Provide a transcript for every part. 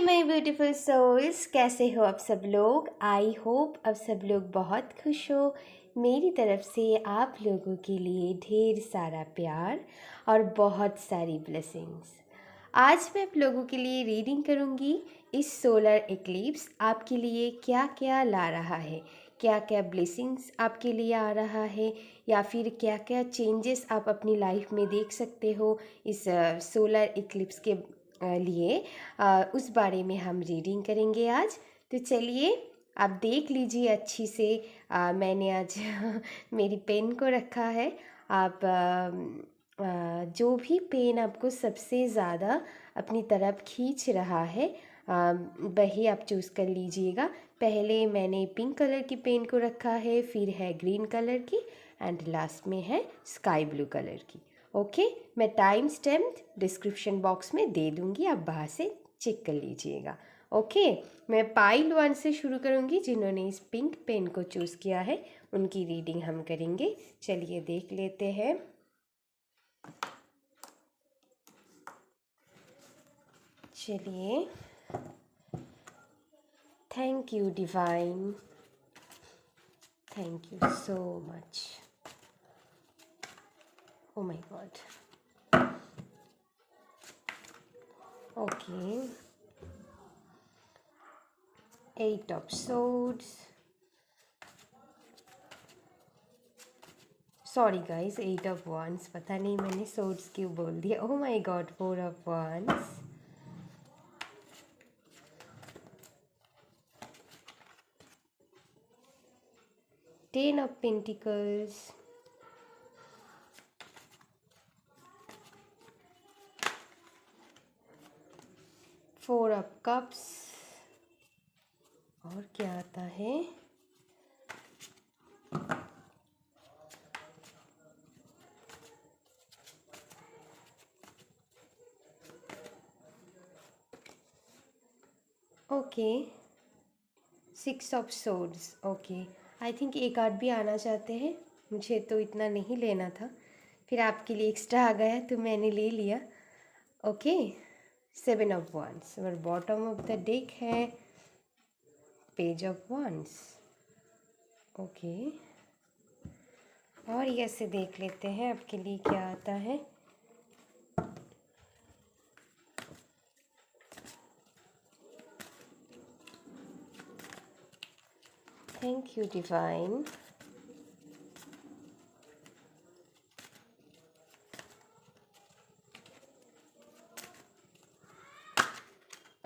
My beautiful souls, कैसे हो आप सब लोग। आई होप आप सब लोग बहुत खुश हो। मेरी तरफ से आप लोगों के लिए ढेर सारा प्यार और बहुत सारी ब्लेसिंग्स। आज मैं आप लोगों के लिए रीडिंग करूंगी इस सोलर इक्लिप्स आपके लिए क्या क्या ला रहा है, क्या क्या ब्लेसिंग्स आपके लिए आ रहा है, या फिर क्या क्या चेंजेस आप अपनी लाइफ में देख सकते हो इस सोलर इक्लिप्स के लिए। उस बारे में हम रीडिंग करेंगे आज। तो चलिए आप देख लीजिए अच्छी से। मैंने आज मेरी पेन को रखा है। आप जो भी पेन आपको सबसे ज़्यादा अपनी तरफ खींच रहा है वही आप चूज़ कर लीजिएगा। पहले मैंने पिंक कलर की पेन को रखा है, फिर है ग्रीन कलर की, एंड लास्ट में है स्काई ब्लू कलर की। ओके, मैं टाइम स्टैम्प डिस्क्रिप्शन बॉक्स में दे दूंगी, आप बाहर से चेक कर लीजिएगा। ओके, मैं पाइल 1 से शुरू करूंगी। जिन्होंने इस पिंक पेन को चूज़ किया है उनकी रीडिंग हम करेंगे। चलिए देख लेते हैं। चलिए, thank you divine, thank you so much. O my God. Okay, 8 of swords, sorry guys, 8 of wands, पता नहीं मैंने swords क्यों बोल दिया। Oh my God, 4 of wands, Ten of Pentacles, Four of Cups, और क्या आता है, okay, Six of Swords। Okay, I think एक आध भी आना चाहते हैं, मुझे तो इतना नहीं लेना था, फिर आपके लिए एक्स्ट्रा आ गया तो मैंने ले लिया। ओके, Seven of Wands और बॉटम ऑफ द डेक है पेज ऑफ wands। ओके, और ये से देख लेते हैं आपके लिए क्या आता है। Thank you divine.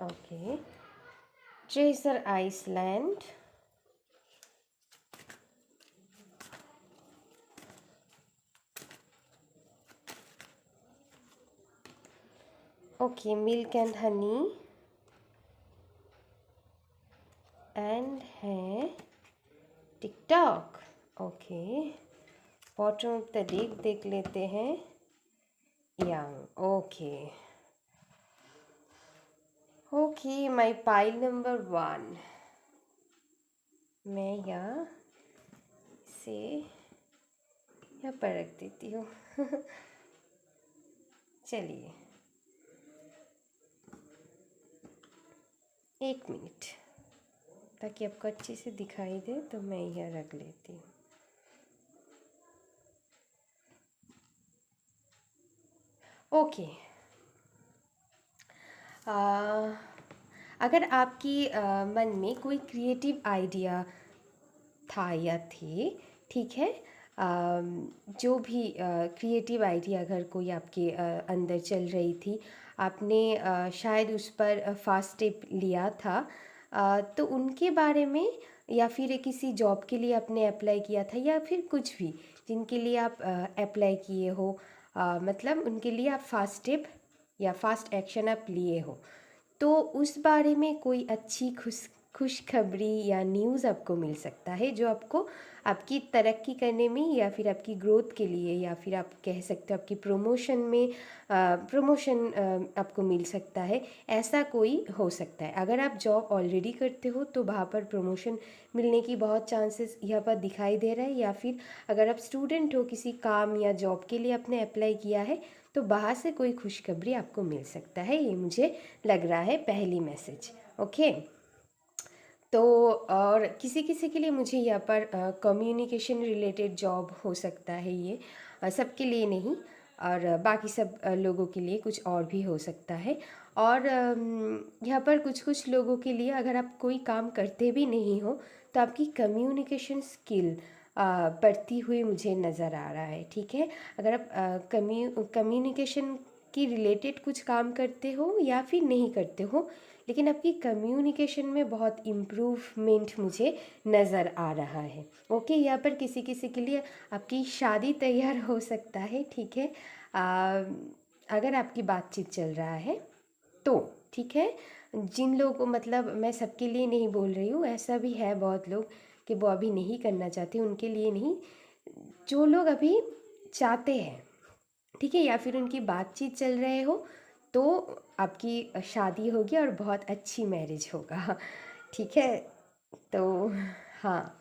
Okay, Treasure Island, okay, milk and honey, and है TikTok. Okay, bottom of the deck देख लेते हैं, young. Okay okay, my pile number 1, मैं यहाँ से यहाँ पर रख देती हूँ। चलिए 1 मिनट, ताकि आपको अच्छे से दिखाई दे तो मैं यहाँ रख लेती हूँ। ओके, अगर आपकी मन में कोई क्रिएटिव आइडिया था या थे, ठीक है, जो भी क्रिएटिव आइडिया अगर कोई आपके अंदर चल रही थी, आपने शायद उस पर फास्ट स्टेप लिया था, तो उनके बारे में, या फिर किसी जॉब के लिए आपने अप्लाई किया था, या फिर कुछ भी जिनके लिए आप अप्लाई किए हो, मतलब उनके लिए आप फास्ट स्टेप या फास्ट एक्शन आप लिए हो, तो उस बारे में कोई अच्छी खुशखबरी या न्यूज़ आपको मिल सकता है, जो आपको आपकी तरक्की करने में, या फिर आपकी ग्रोथ के लिए, या फिर आप कह सकते हो आपकी प्रमोशन में, प्रमोशन आपको मिल सकता है। ऐसा कोई हो सकता है। अगर आप जॉब ऑलरेडी करते हो तो वहाँ पर प्रमोशन मिलने की बहुत चांसेस यहाँ पर दिखाई दे रहा है, या फिर अगर आप स्टूडेंट हो, किसी काम या जॉब के लिए आपने अप्लाई किया है, तो बाहर से कोई खुशखबरी आपको मिल सकता है, ये मुझे लग रहा है पहली मैसेज। ओके, तो और किसी किसी के लिए मुझे यहाँ पर कम्युनिकेशन रिलेटेड जॉब हो सकता है ये, सबके लिए नहीं, और बाकी सब लोगों के लिए कुछ और भी हो सकता है। और यहाँ पर कुछ कुछ लोगों के लिए अगर आप कोई काम करते भी नहीं हो तो आपकी कम्युनिकेशन स्किल बढ़ती हुई मुझे नज़र आ रहा है। ठीक है, अगर आप कम्युनिकेशन की रिलेटेड कुछ काम करते हो या फिर नहीं करते हो, लेकिन आपकी कम्युनिकेशन में बहुत इम्प्रूवमेंट मुझे नज़र आ रहा है। ओके, यहाँ पर किसी किसी के लिए आपकी शादी तैयार हो सकता है। ठीक है, अगर आपकी बातचीत चल रहा है तो ठीक है। जिन लोगों, मतलब मैं सबके लिए नहीं बोल रही हूँ, ऐसा भी है बहुत लोग कि वो अभी नहीं करना चाहते, उनके लिए नहीं, जो लोग अभी चाहते हैं, ठीक है, या फिर उनकी बातचीत चल रहे हो, तो आपकी शादी होगी और बहुत अच्छी मैरिज होगा। ठीक है, तो हाँ,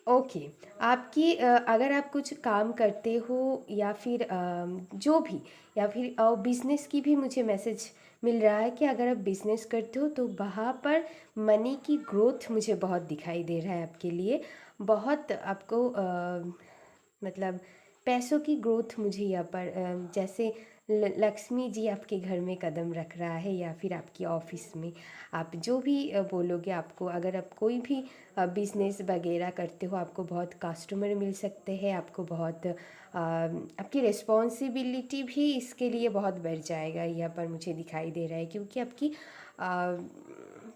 ओके। आपकी अगर आप कुछ काम करते हो या फिर जो भी, या फिर बिज़नेस की भी मुझे मैसेज मिल रहा है कि अगर आप बिज़नेस करते हो तो वहाँ पर मनी की ग्रोथ मुझे बहुत दिखाई दे रहा है आपके लिए। बहुत आपको मतलब पैसों की ग्रोथ मुझे यहाँ पर जैसे लक्ष्मी जी आपके घर में कदम रख रहा है, या फिर आपकी ऑफिस में, आप जो भी बोलोगे, आपको अगर आप कोई भी बिज़नेस वगैरह करते हो, आपको बहुत कस्टमर मिल सकते हैं, आपको बहुत आपकी रिस्पॉन्सिबिलिटी भी इसके लिए बहुत बढ़ जाएगा, यहाँ पर मुझे दिखाई दे रहा है। क्योंकि आपकी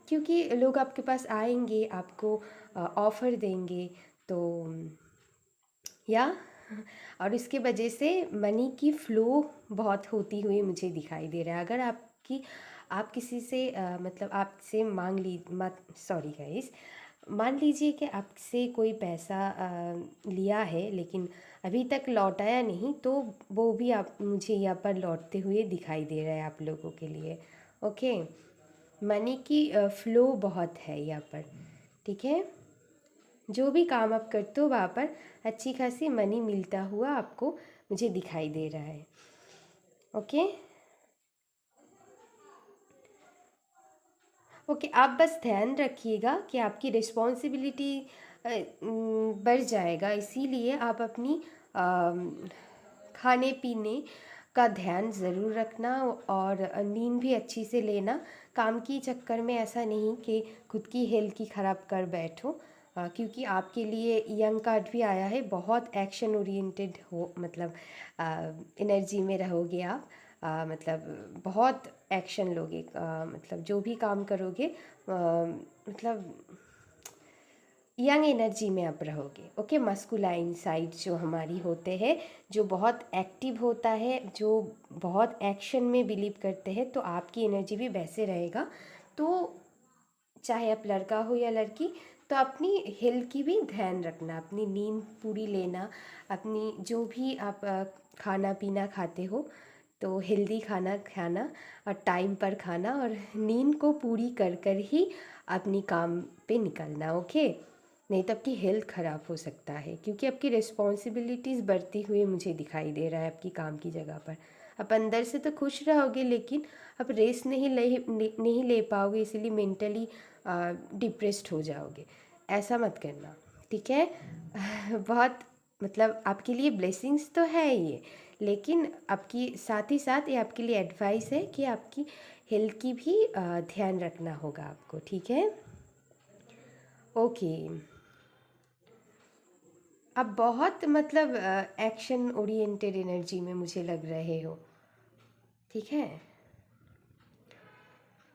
क्योंकि लोग आपके पास आएंगे, आपको ऑफ़र देंगे, तो या और इसके वजह से मनी की फ़्लो बहुत होती हुई मुझे दिखाई दे रहा है। अगर आप किसी से मतलब आपसे मांग ली मत सॉरी गाइस, मान लीजिए कि आपसे कोई पैसा लिया है लेकिन अभी तक लौटाया नहीं, तो वो भी आप मुझे यहाँ पर लौटते हुए दिखाई दे रहा है आप लोगों के लिए। ओके, मनी की फ़्लो बहुत है यहाँ पर। ठीक है, जो भी काम आप करते हो वहाँ पर अच्छी खासी मनी मिलता हुआ आपको मुझे दिखाई दे रहा है। ओके, ओके, आप बस ध्यान रखिएगा कि आपकी रिस्पॉन्सिबिलिटी बढ़ जाएगा, इसीलिए आप अपनी खाने पीने का ध्यान ज़रूर रखना, और नींद भी अच्छी से लेना। काम की चक्कर में ऐसा नहीं कि खुद की हेल्थ की ख़राब कर बैठो, क्योंकि आपके लिए यंग कार्ड भी आया है, बहुत एक्शन ओरिएंटेड हो, मतलब एनर्जी में रहोगे आप, मतलब बहुत एक्शन लोगे, मतलब जो भी काम करोगे, मतलब यंग एनर्जी में आप रहोगे। ओके, मस्कुलाइन साइड जो हमारी होते हैं, जो बहुत एक्टिव होता है, जो बहुत एक्शन में बिलीव करते हैं, तो आपकी एनर्जी भी वैसे रहेगा। तो चाहे आप लड़का हो या लड़की, तो अपनी हेल्थ की भी ध्यान रखना, अपनी नींद पूरी लेना, अपनी जो भी आप खाना पीना खाते हो तो हेल्दी खाना खाना, और टाइम पर खाना, और नींद को पूरी कर कर ही अपनी काम पे निकलना। ओके, नहीं तो आपकी हेल्थ ख़राब हो सकता है, क्योंकि आपकी रिस्पॉन्सिबिलिटीज़ बढ़ती हुई मुझे दिखाई दे रहा है आपकी काम की जगह पर। आप अंदर से तो खुश रहोगे, लेकिन आप रेस्ट नहीं ले पाओगे, इसीलिए मेंटली डिप्रेस्ड हो जाओगे। ऐसा मत करना, ठीक है। बहुत, मतलब आपके लिए ब्लेसिंग्स तो है ये, लेकिन आपकी साथ ही साथ ये आपके लिए एडवाइस है कि आपकी हेल्थ की भी ध्यान रखना होगा आपको, ठीक है। ओके, आप बहुत, मतलब एक्शन ओरिएंटेड एनर्जी में मुझे लग रहे हो, ठीक है।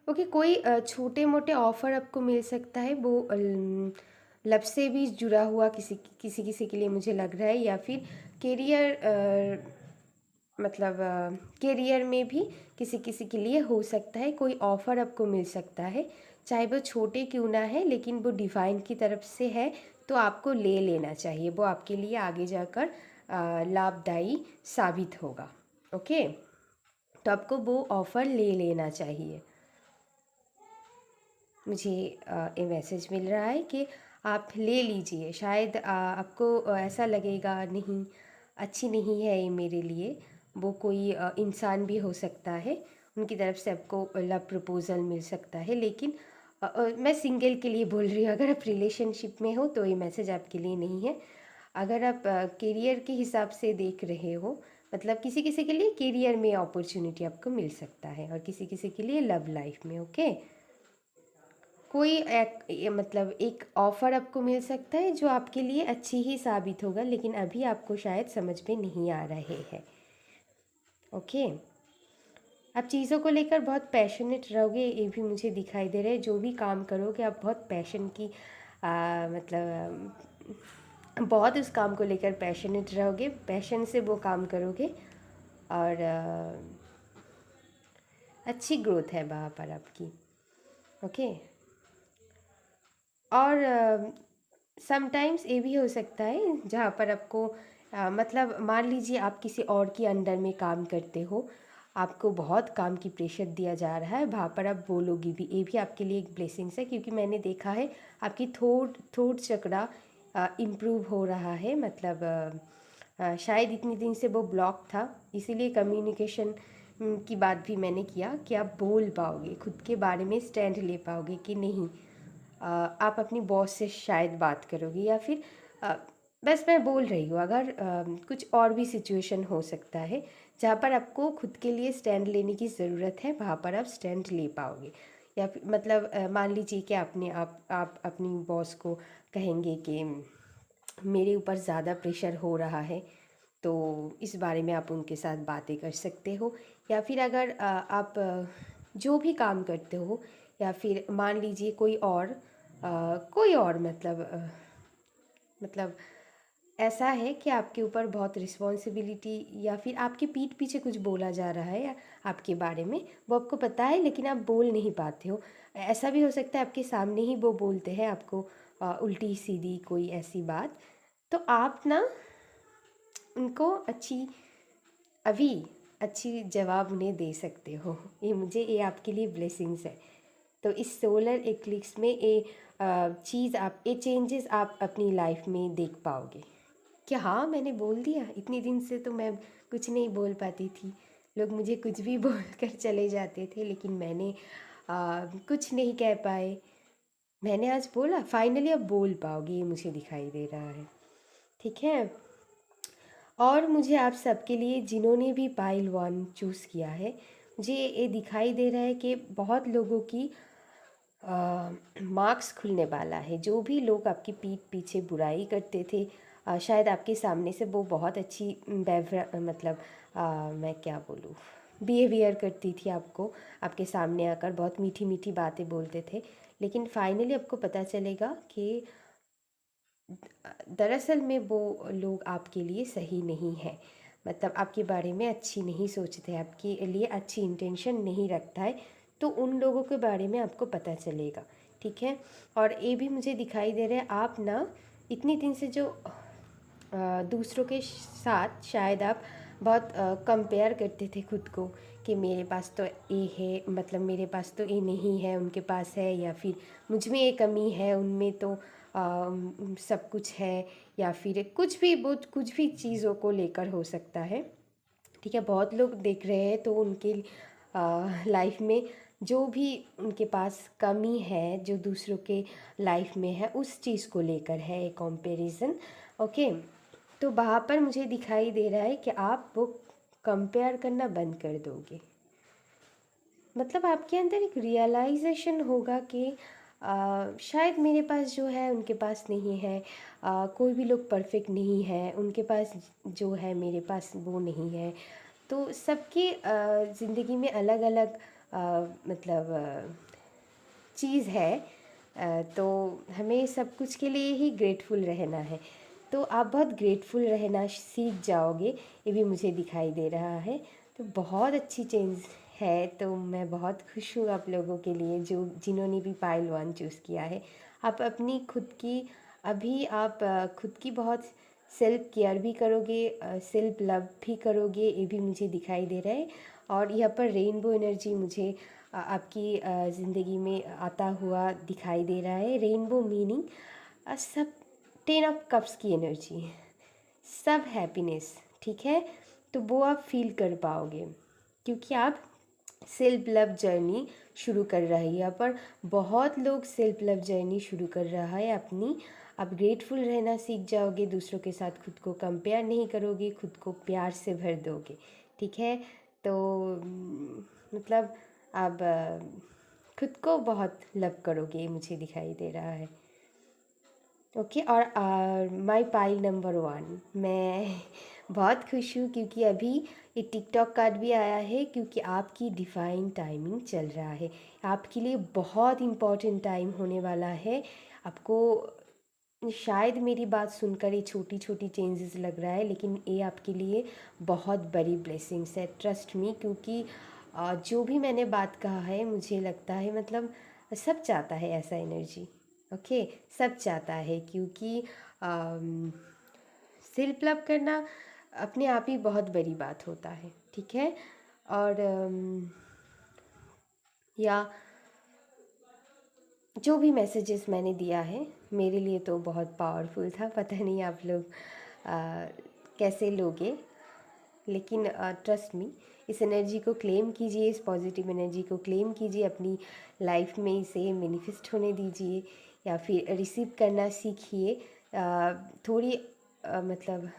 ओके, कोई छोटे मोटे ऑफ़र आपको मिल सकता है, वो लब से भी जुड़ा हुआ किसी किसी किसी के लिए मुझे लग रहा है, या फिर करियर, मतलब करियर में भी किसी किसी के लिए हो सकता है, कोई ऑफ़र आपको मिल सकता है, चाहे वो छोटे क्यों ना है, लेकिन वो डिवाइन की तरफ से है, तो आपको ले लेना चाहिए, वो आपके लिए आगे जाकर लाभदायी साबित होगा। ओके, तो आपको वो ऑफ़र ले लेना चाहिए। मुझे ये मैसेज मिल रहा है कि आप ले लीजिए, शायद आपको ऐसा लगेगा नहीं, अच्छी नहीं है ये मेरे लिए, वो कोई इंसान भी हो सकता है, उनकी तरफ से आपको लव प्रपोज़ल मिल सकता है। लेकिन मैं सिंगल के लिए बोल रही हूँ, अगर आप रिलेशनशिप में हो तो ये मैसेज आपके लिए नहीं है। अगर आप करियर के हिसाब से देख रहे हो, मतलब किसी किसी के लिए करियर में अपॉर्चुनिटी आपको मिल सकता है और किसी किसी के लिए लव लाइफ में। ओके, कोई मतलब एक ऑफ़र आपको मिल सकता है जो आपके लिए अच्छी ही साबित होगा, लेकिन अभी आपको शायद समझ में नहीं आ रहे हैं। ओके, आप चीज़ों को लेकर बहुत पैशनेट रहोगे, ये भी मुझे दिखाई दे रहा है। जो भी काम करोगे आप बहुत पैशन की बहुत उस काम को लेकर पैशनेट रहोगे, पैशन से वो काम करोगे और अच्छी ग्रोथ है वहाँ पर आपकी। ओके, और समटाइम्स ये भी हो सकता है जहाँ पर आपको मतलब मान लीजिए आप किसी और के अंडर में काम करते हो, आपको बहुत काम की प्रेशर दिया जा रहा है, वहाँ पर आप बोलोगी भी, ये भी आपके लिए एक ब्लेसिंग्स है। क्योंकि मैंने देखा है आपकी थोट चक्रा इम्प्रूव हो रहा है। मतलब शायद इतनी दिन से वो ब्लॉक था, इसीलिए कम्युनिकेशन की बात भी मैंने किया कि आप बोल पाओगे, खुद के बारे में स्टैंड ले पाओगे कि नहीं। आप अपनी बॉस से शायद बात करोगे या फिर बस मैं बोल रही हूँ, अगर कुछ और भी सिचुएशन हो सकता है जहाँ पर आपको खुद के लिए स्टैंड लेने की ज़रूरत है, वहाँ पर आप स्टैंड ले पाओगे। या फिर मतलब मान लीजिए कि आप अपनी बॉस को कहेंगे कि मेरे ऊपर ज़्यादा प्रेशर हो रहा है, तो इस बारे में आप उनके साथ बातें कर सकते हो। या फिर अगर आप जो भी काम करते हो, या फिर मान लीजिए कोई और मतलब ऐसा है कि आपके ऊपर बहुत रिस्पॉन्सिबिलिटी, या फिर आपके पीठ पीछे कुछ बोला जा रहा है या आपके बारे में, वो आपको पता है लेकिन आप बोल नहीं पाते हो। ऐसा भी हो सकता है आपके सामने ही वो बोलते हैं आपको उल्टी सीधी कोई ऐसी बात, तो आप ना उनको अभी अच्छी जवाब उन्हें दे सकते हो। ये आपके लिए ब्लेसिंग्स है। तो इस सोलर एक्लिप्स में ये चेंजेस आप अपनी लाइफ में देख पाओगे। क्या हाँ, मैंने बोल दिया? इतने दिन से तो मैं कुछ नहीं बोल पाती थी, लोग मुझे कुछ भी बोल कर चले जाते थे, लेकिन मैंने कुछ नहीं कह पाए। मैंने आज बोला, फाइनली अब बोल पाओगे, ये मुझे दिखाई दे रहा है। ठीक है, और मुझे आप सबके लिए जिन्होंने भी पाइल 1 चूज़ किया है, मुझे ये दिखाई दे रहा है कि बहुत लोगों की मार्क्स खुलने वाला है। जो भी लोग आपकी पीठ पीछे बुराई करते थे, शायद आपके सामने से वो बहुत अच्छी मैं क्या बोलूँ, बिहेवियर करती थी आपको, आपके सामने आकर बहुत मीठी मीठी बातें बोलते थे, लेकिन फाइनली आपको पता चलेगा कि दरअसल में वो लोग आपके लिए सही नहीं है। मतलब आपके बारे में अच्छी नहीं सोचते, आपके लिए अच्छी इंटेंशन नहीं रखता है, तो उन लोगों के बारे में आपको पता चलेगा। ठीक है, और ये भी मुझे दिखाई दे रहा है, आप ना इतनी दिन से जो दूसरों के साथ शायद आप बहुत कंपेयर करते थे खुद को कि मेरे पास तो ये है, मतलब मेरे पास तो ये नहीं है, उनके पास है, या फिर मुझ में ये कमी है, उनमें तो सब कुछ है, या फिर कुछ भी चीज़ों को लेकर हो सकता है। ठीक है, बहुत लोग देख रहे हैं तो उनके लाइफ में जो भी उनके पास कमी है, जो दूसरों के लाइफ में है, उस चीज़ को लेकर है एक कंपैरिजन। ओके, तो वहाँ पर मुझे दिखाई दे रहा है कि आप वो कंपेयर करना बंद कर दोगे। मतलब आपके अंदर एक रियलाइजेशन होगा कि शायद मेरे पास जो है उनके पास नहीं है, कोई भी लोग परफेक्ट नहीं है, उनके पास जो है मेरे पास वो नहीं है। तो सबकी ज़िंदगी में अलग अलग चीज़ है, तो हमें सब कुछ के लिए ही ग्रेटफुल रहना है। तो आप बहुत ग्रेटफुल रहना सीख जाओगे, ये भी मुझे दिखाई दे रहा है। तो बहुत अच्छी चेंज है, तो मैं बहुत खुश हूँ आप लोगों के लिए जो जिन्होंने भी पाइल 1 चूज़ किया है। आप अपनी खुद की बहुत सेल्फ केयर भी करोगे, सेल्फ लव भी करोगे, ये भी मुझे दिखाई दे रहा है। और यहाँ पर रेनबो एनर्जी मुझे आपकी ज़िंदगी में आता हुआ दिखाई दे रहा है। रेनबो मीनिंग सब 10 ऑफ कप्स की एनर्जी, सब हैप्पीनेस। ठीक है, तो वो आप फील कर पाओगे, क्योंकि आप सेल्फ लव जर्नी शुरू कर रही है। पर बहुत लोग सेल्फ लव जर्नी शुरू कर रहा है अपनी। आप ग्रेटफुल रहना सीख जाओगे, दूसरों के साथ खुद को कंपेयर नहीं करोगे, खुद को प्यार से भर दोगे, ठीक है। तो मतलब आप खुद को बहुत लव करोगे, मुझे दिखाई दे रहा है। ओके। और माई पाइल नंबर 1, मैं बहुत खुश हूँ क्योंकि अभी ये टिकटॉक कार्ड भी आया है, क्योंकि आपकी डिवाइन टाइमिंग चल रहा है। आपके लिए बहुत इम्पोर्टेंट टाइम होने वाला है। आपको शायद मेरी बात सुनकर ये छोटी छोटी चेंजेस लग रहा है, लेकिन ये आपके लिए बहुत बड़ी ब्लेसिंग्स है, ट्रस्ट मी। क्योंकि जो भी मैंने बात कहा है, मुझे लगता है मतलब सब चाहता है ऐसा एनर्जी। ओके, सब चाहता है, क्योंकि सेल्फ लव करना अपने आप ही बहुत बड़ी बात होता है, ठीक है। और या जो भी मैसेजेस मैंने दिया है मेरे लिए तो बहुत पावरफुल था। पता नहीं आप लोग कैसे लोगे, लेकिन ट्रस्ट मी, इस एनर्जी को क्लेम कीजिए, इस पॉजिटिव एनर्जी को क्लेम कीजिए, अपनी लाइफ में इसे मैनिफेस्ट होने दीजिए, या फिर रिसीव करना सीखिए। थोड़ी मतलब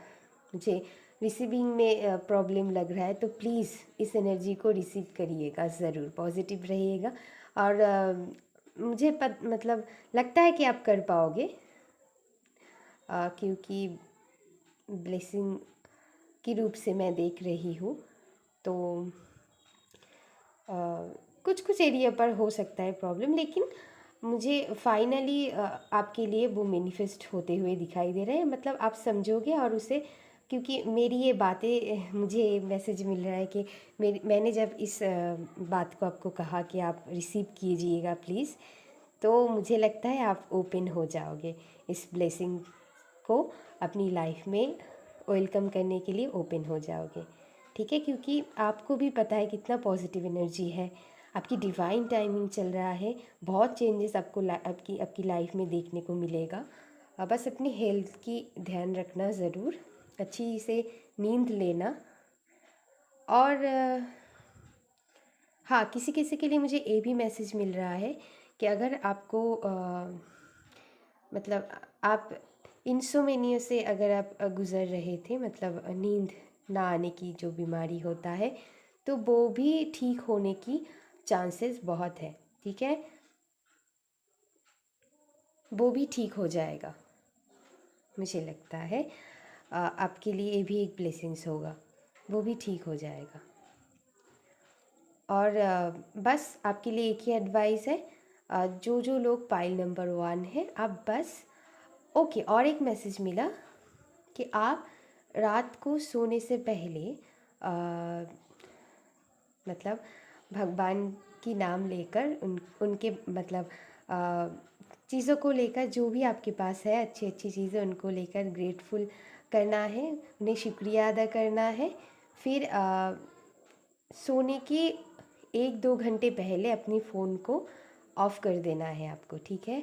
मुझे रिसीविंग में प्रॉब्लम लग रहा है, तो प्लीज़ इस एनर्जी को रिसीव करिएगा ज़रूर, पॉजिटिव रहिएगा। और मुझे मतलब लगता है कि आप कर पाओगे, क्योंकि ब्लेसिंग के रूप से मैं देख रही हूँ। तो कुछ कुछ एरिया पर हो सकता है प्रॉब्लम, लेकिन मुझे फाइनली आपके लिए वो मैनिफेस्ट होते हुए दिखाई दे रहे हैं। मतलब आप समझोगे और उसे, क्योंकि मेरी ये बातें, मुझे मैसेज मिल रहा है कि मैंने जब इस बात को आपको कहा कि आप रिसीव कीजिएगा प्लीज़, तो मुझे लगता है आप ओपन हो जाओगे इस ब्लेसिंग को अपनी लाइफ में वेलकम करने के लिए, ओपन हो जाओगे, ठीक है। क्योंकि आपको भी पता है कितना पॉजिटिव एनर्जी है, आपकी डिवाइन टाइमिंग चल रहा है, बहुत चेंजेस आपको आपकी लाइफ में देखने को मिलेगा। बस अपनी हेल्थ की ध्यान रखना ज़रूर, अच्छी से नींद लेना। और हाँ, किसी किसी के लिए मुझे ये भी मैसेज मिल रहा है कि अगर आपको मतलब आप इंसोमेनिया से अगर आप गुज़र रहे थे, मतलब नींद ना आने की जो बीमारी होता है, तो वो भी ठीक होने की चांसेस बहुत है, ठीक है। वो भी ठीक हो जाएगा, मुझे लगता है आपके लिए ये भी एक ब्लेसिंग्स होगा, वो भी ठीक हो जाएगा। और बस आपके लिए एक ही एडवाइस है, जो जो लोग पाइल नंबर 1 है, आप बस ओके। और एक मैसेज मिला कि आप रात को सोने से पहले मतलब भगवान की नाम लेकर उनके मतलब चीज़ों को लेकर, जो भी आपके पास है अच्छी अच्छी चीज़ें, उनको लेकर ग्रेटफुल करना है, उन्हें शुक्रिया अदा करना है। फिर सोने के 1-2 घंटे पहले अपनी फ़ोन को ऑफ़ कर देना है आपको, ठीक है।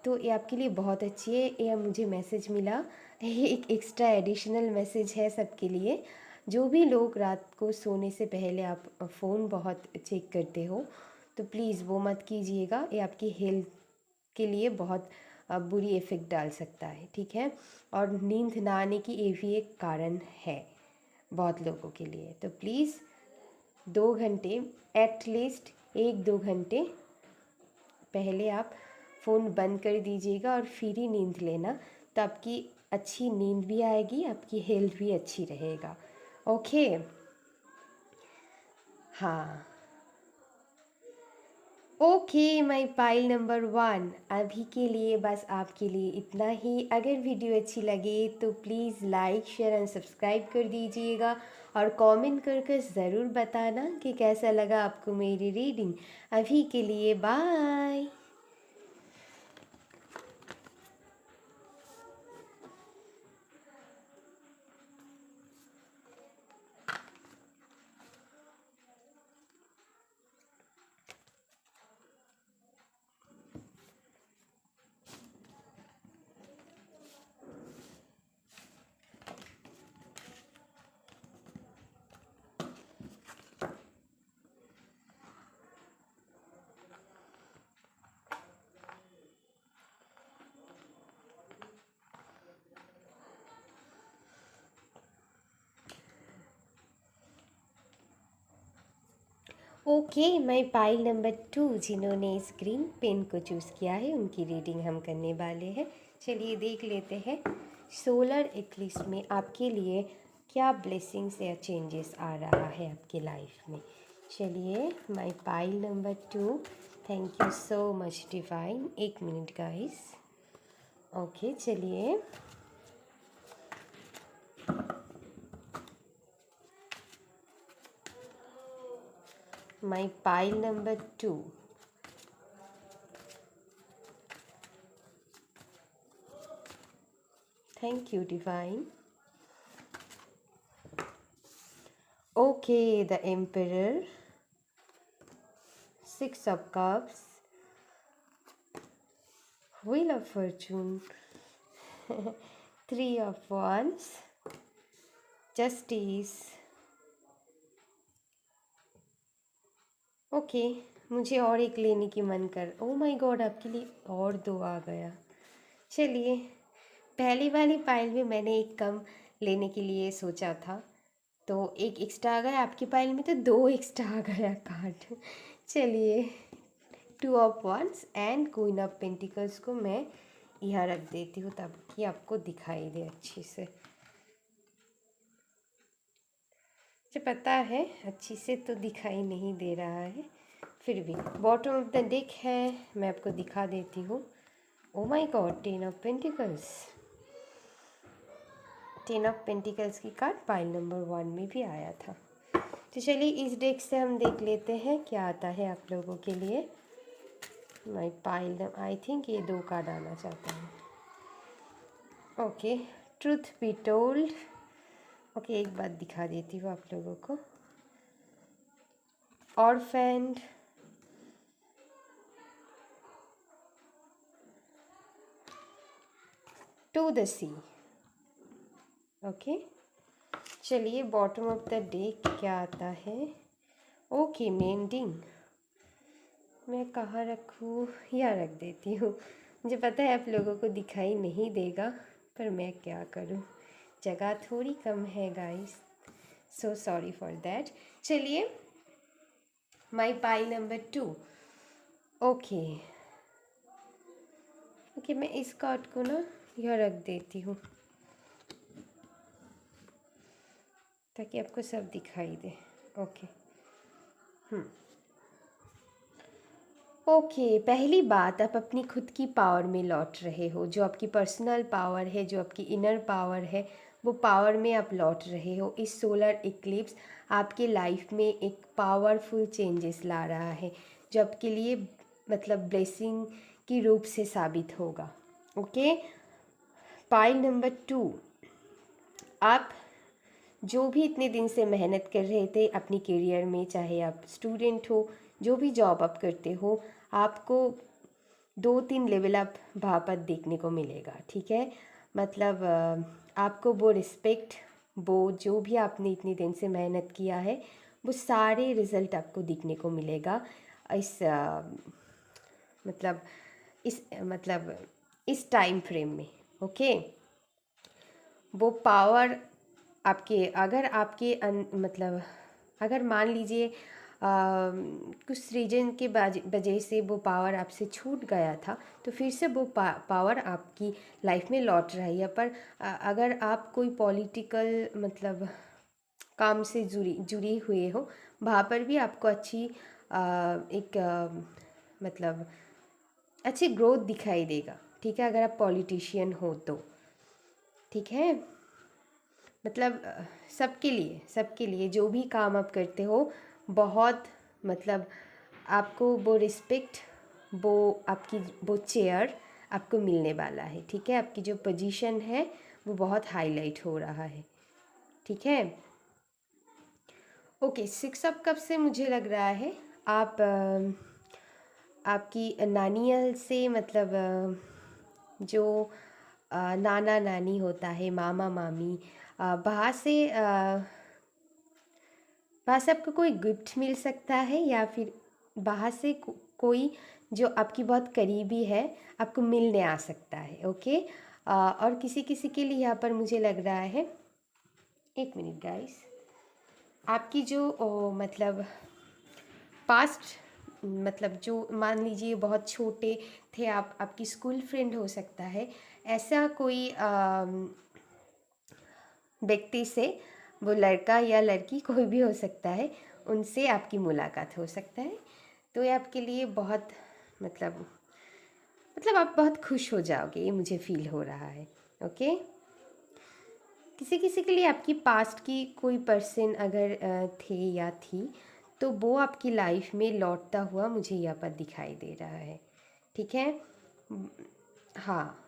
तो ये आपके लिए बहुत अच्छी है, ये मुझे मैसेज मिला। ये एक एक्स्ट्रा एडिशनल मैसेज है सबके लिए। जो भी लोग रात को सोने से पहले आप फ़ोन बहुत चेक करते हो, तो प्लीज़ वो मत कीजिएगा, ये आपकी हेल्थ के लिए बहुत बुरी इफ़ेक्ट डाल सकता है, ठीक है। और नींद ना आने की ये भी एक कारण है बहुत लोगों के लिए। तो प्लीज़ 2 घंटे, एटलीस्ट 1-2 घंटे पहले आप फ़ोन बंद कर दीजिएगा और फिर ही नींद लेना, तो आपकी अच्छी नींद भी आएगी, आपकी हेल्थ भी अच्छी रहेगा, ओके। हाँ, ओके माई पाइल नंबर 1, अभी के लिए बस आपके लिए इतना ही। अगर वीडियो अच्छी लगे तो please like share and subscribe कर दीजिएगा, और कमेंट करके ज़रूर बताना कि कैसा लगा आपको मेरी रीडिंग। अभी के लिए बाय। ओके, मैं पाइल नंबर 2 जिन्होंने इस ग्रीन पेन को चूज़ किया है उनकी रीडिंग हम करने वाले हैं। चलिए देख लेते हैं सोलर इक्लिप्स में आपके लिए क्या ब्लेसिंग्स या चेंजेस आ रहा है आपके लाइफ में। चलिए my pile number 2, thank you so much divine. 1 minute guys. Okay चलिए my pile number 2, thank you divine. Okay the emperor, 6 of cups, wheel of fortune, 3 of wands, justice। Okay मुझे और एक लेने की मन कर, ओ माय गॉड आपके लिए और 2 आ गया। चलिए पहली वाली पाइल में मैंने एक कम लेने के लिए सोचा था तो एक एक्स्ट्रा आ गया, आपकी पाइल में तो 2 एक्स्ट्रा आ गया कार्ड। चलिए 2 of wands and queen of pentacles को मैं यहाँ रख देती हूँ ताकि आपको दिखाई दे अच्छे से। मुझे पता है अच्छी से तो दिखाई नहीं दे रहा है, फिर भी बॉटम ऑफ द डेक है, मैं आपको दिखा देती हूँ। ओ my God 10 of pentacles, 10 of pentacles की कार्ड पाइल नंबर 1 में भी आया था। तो चलिए इस डेक से हम देख लेते हैं क्या आता है आप लोगों के लिए। माय पाइल, आई थिंक ये 2 कार्ड आना चाहता हूँ। Okay truth be told. Okay एक बात दिखा देती हूँ आप लोगों को। Orphaned, to the sea. Okay चलिए बॉटम ऑफ द डेक क्या आता है। ओके मेंडिंग, मैं कहाँ रखूँ, यहाँ रख देती हूँ। मुझे पता है आप लोगों को दिखाई नहीं देगा पर मैं क्या करूँ, जगह थोड़ी कम है guys, so sorry for that. चलिए my pile number 2। Okay okay मैं इस कार्ड को ना यहाँ रख देती हूँ ताकि आपको सब दिखाई दे। ओके ओके पहली बात, आप अपनी खुद की पावर में लौट रहे हो, जो आपकी पर्सनल पावर है, जो आपकी इनर पावर है, वो पावर में आप लौट रहे हो। इस सोलर इक्लिप्स आपके लाइफ में एक पावरफुल चेंजेस ला रहा है जो आपके लिए मतलब ब्लेसिंग की रूप से साबित होगा। ओके पाइल नंबर 2, आप जो भी इतने दिन से मेहनत कर रहे थे अपनी करियर में, चाहे आप स्टूडेंट हो, जो भी जॉब आप करते हो, आपको 2-3 लेवल अप वहाँ पर देखने को मिलेगा। ठीक है मतलब आपको वो रिस्पेक्ट, वो जो भी आपने इतने दिन से मेहनत किया है वो सारे रिज़ल्ट आपको दिखने को मिलेगा इस मतलब इस टाइम फ्रेम में। ओके वो पावर आपके, अगर आपके मतलब अगर मान लीजिए कुछ रीजन के वजह से वो पावर आपसे छूट गया था तो फिर से वो पावर आपकी लाइफ में लौट रही है। पर अगर आप कोई पॉलिटिकल मतलब काम से जुड़ी हुए हो, वहाँ पर भी आपको अच्छी एक मतलब अच्छी ग्रोथ दिखाई देगा। ठीक है अगर आप पॉलिटिशियन हो तो, ठीक है मतलब सबके लिए जो भी काम आप करते हो बहुत मतलब आपको वो रिस्पेक्ट, वो आपकी वो चेयर आपको मिलने वाला है। ठीक है आपकी जो पोजीशन है वो बहुत हाईलाइट हो रहा है। ठीक है ओके 6 ऑफ कप से मुझे लग रहा है आप आपकी नानियल से मतलब जो नाना नानी होता है, मामा मामी, वहाँ से आपको कोई गिफ्ट मिल सकता है या फिर बाहर से कोई जो आपकी बहुत करीबी है आपको मिलने आ सकता है। ओके और किसी किसी के लिए यहाँ पर मुझे लग रहा है, 1 मिनट गाइस, आपकी जो मतलब पास्ट मतलब जो मान लीजिए बहुत छोटे थे आप, आपकी स्कूल फ्रेंड हो सकता है, ऐसा कोई व्यक्ति से, वो लड़का या लड़की कोई भी हो सकता है, उनसे आपकी मुलाकात हो सकता है। तो ये आपके लिए बहुत मतलब आप बहुत खुश हो जाओगे, ये मुझे फील हो रहा है। ओके, किसी किसी के लिए आपकी पास्ट की कोई पर्सन अगर थे या थी, तो वो आपकी लाइफ में लौटता हुआ मुझे यहाँ पर दिखाई दे रहा है। ठीक है, हाँ,